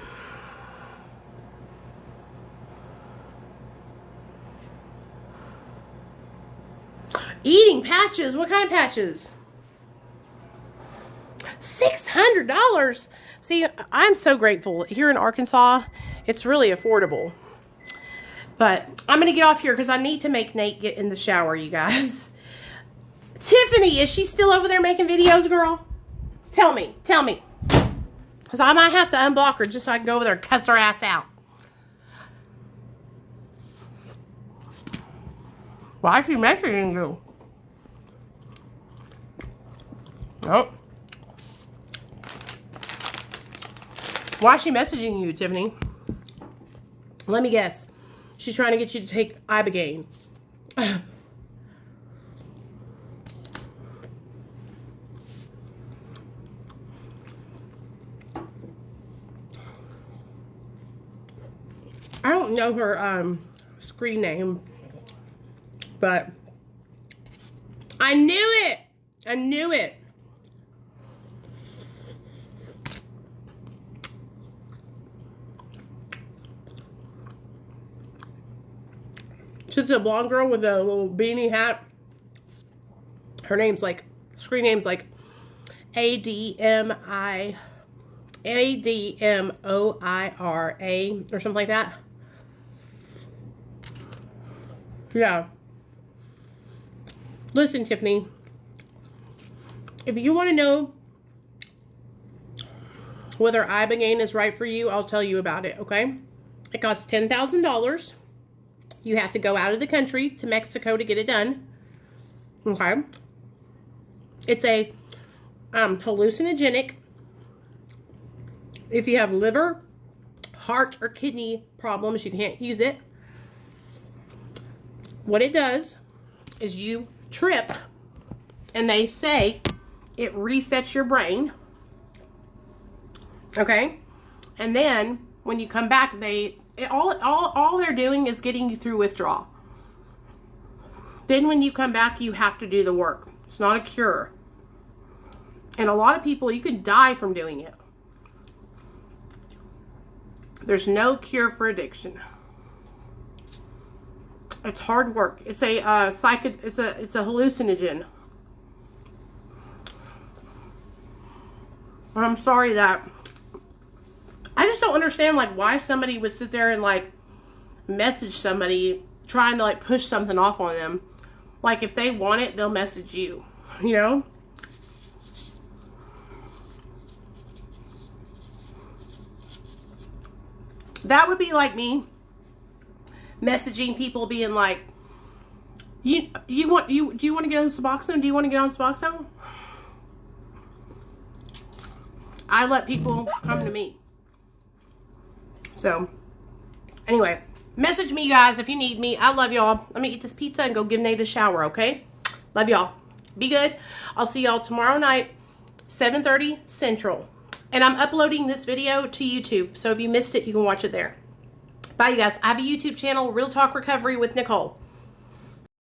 Eating patches. What kind of patches? $600. See, I'm so grateful. Here in Arkansas, it's really affordable. But I'm going to get off here because I need to make Nate get in the shower, you guys. Tiffany, is she still over there making videos, girl? Tell me. Because I might have to unblock her just so I can go over there and cuss her ass out. Why is she messaging you? Oh. Why is she messaging you, Tiffany? Let me guess. She's trying to get you to take Ibogaine. I don't know her screen name, but I knew it. I knew it. She's a blonde girl with a little beanie hat. Her name's like, screen name's like ADMOIRA or something like that. Yeah. Listen, Tiffany, if you want to know whether Ibogaine is right for you, I'll tell you about it, okay? It costs $10,000. You have to go out of the country to Mexico to get it done. Okay. It's a hallucinogenic. If you have liver, heart, or kidney problems, you can't use it. What it does is you trip, and they say it resets your brain. Okay? And then when you come back, all they're doing is getting you through withdrawal. then when you come back, you have to do the work. It's not a cure. And a lot of people, you can die from doing it. There's no cure for addiction. It's hard work. It's a it's a hallucinogen. I'm sorry that I just don't understand like why somebody would sit there and like message somebody trying to like push something off on them. Like if they want it, they'll message you, you know? That would be like me messaging people being like, do you want to get on Suboxone? Do you want to get on Suboxone? I let people come to me. So, anyway, message me, guys, if you need me. I love y'all. Let me eat this pizza and go give Nate a shower, okay? Love y'all. Be good. I'll see y'all tomorrow night, 7:30 Central. And I'm uploading this video to YouTube. So if you missed it, you can watch it there. Bye, you guys. I have a YouTube channel, Real Talk Recovery with Nicole.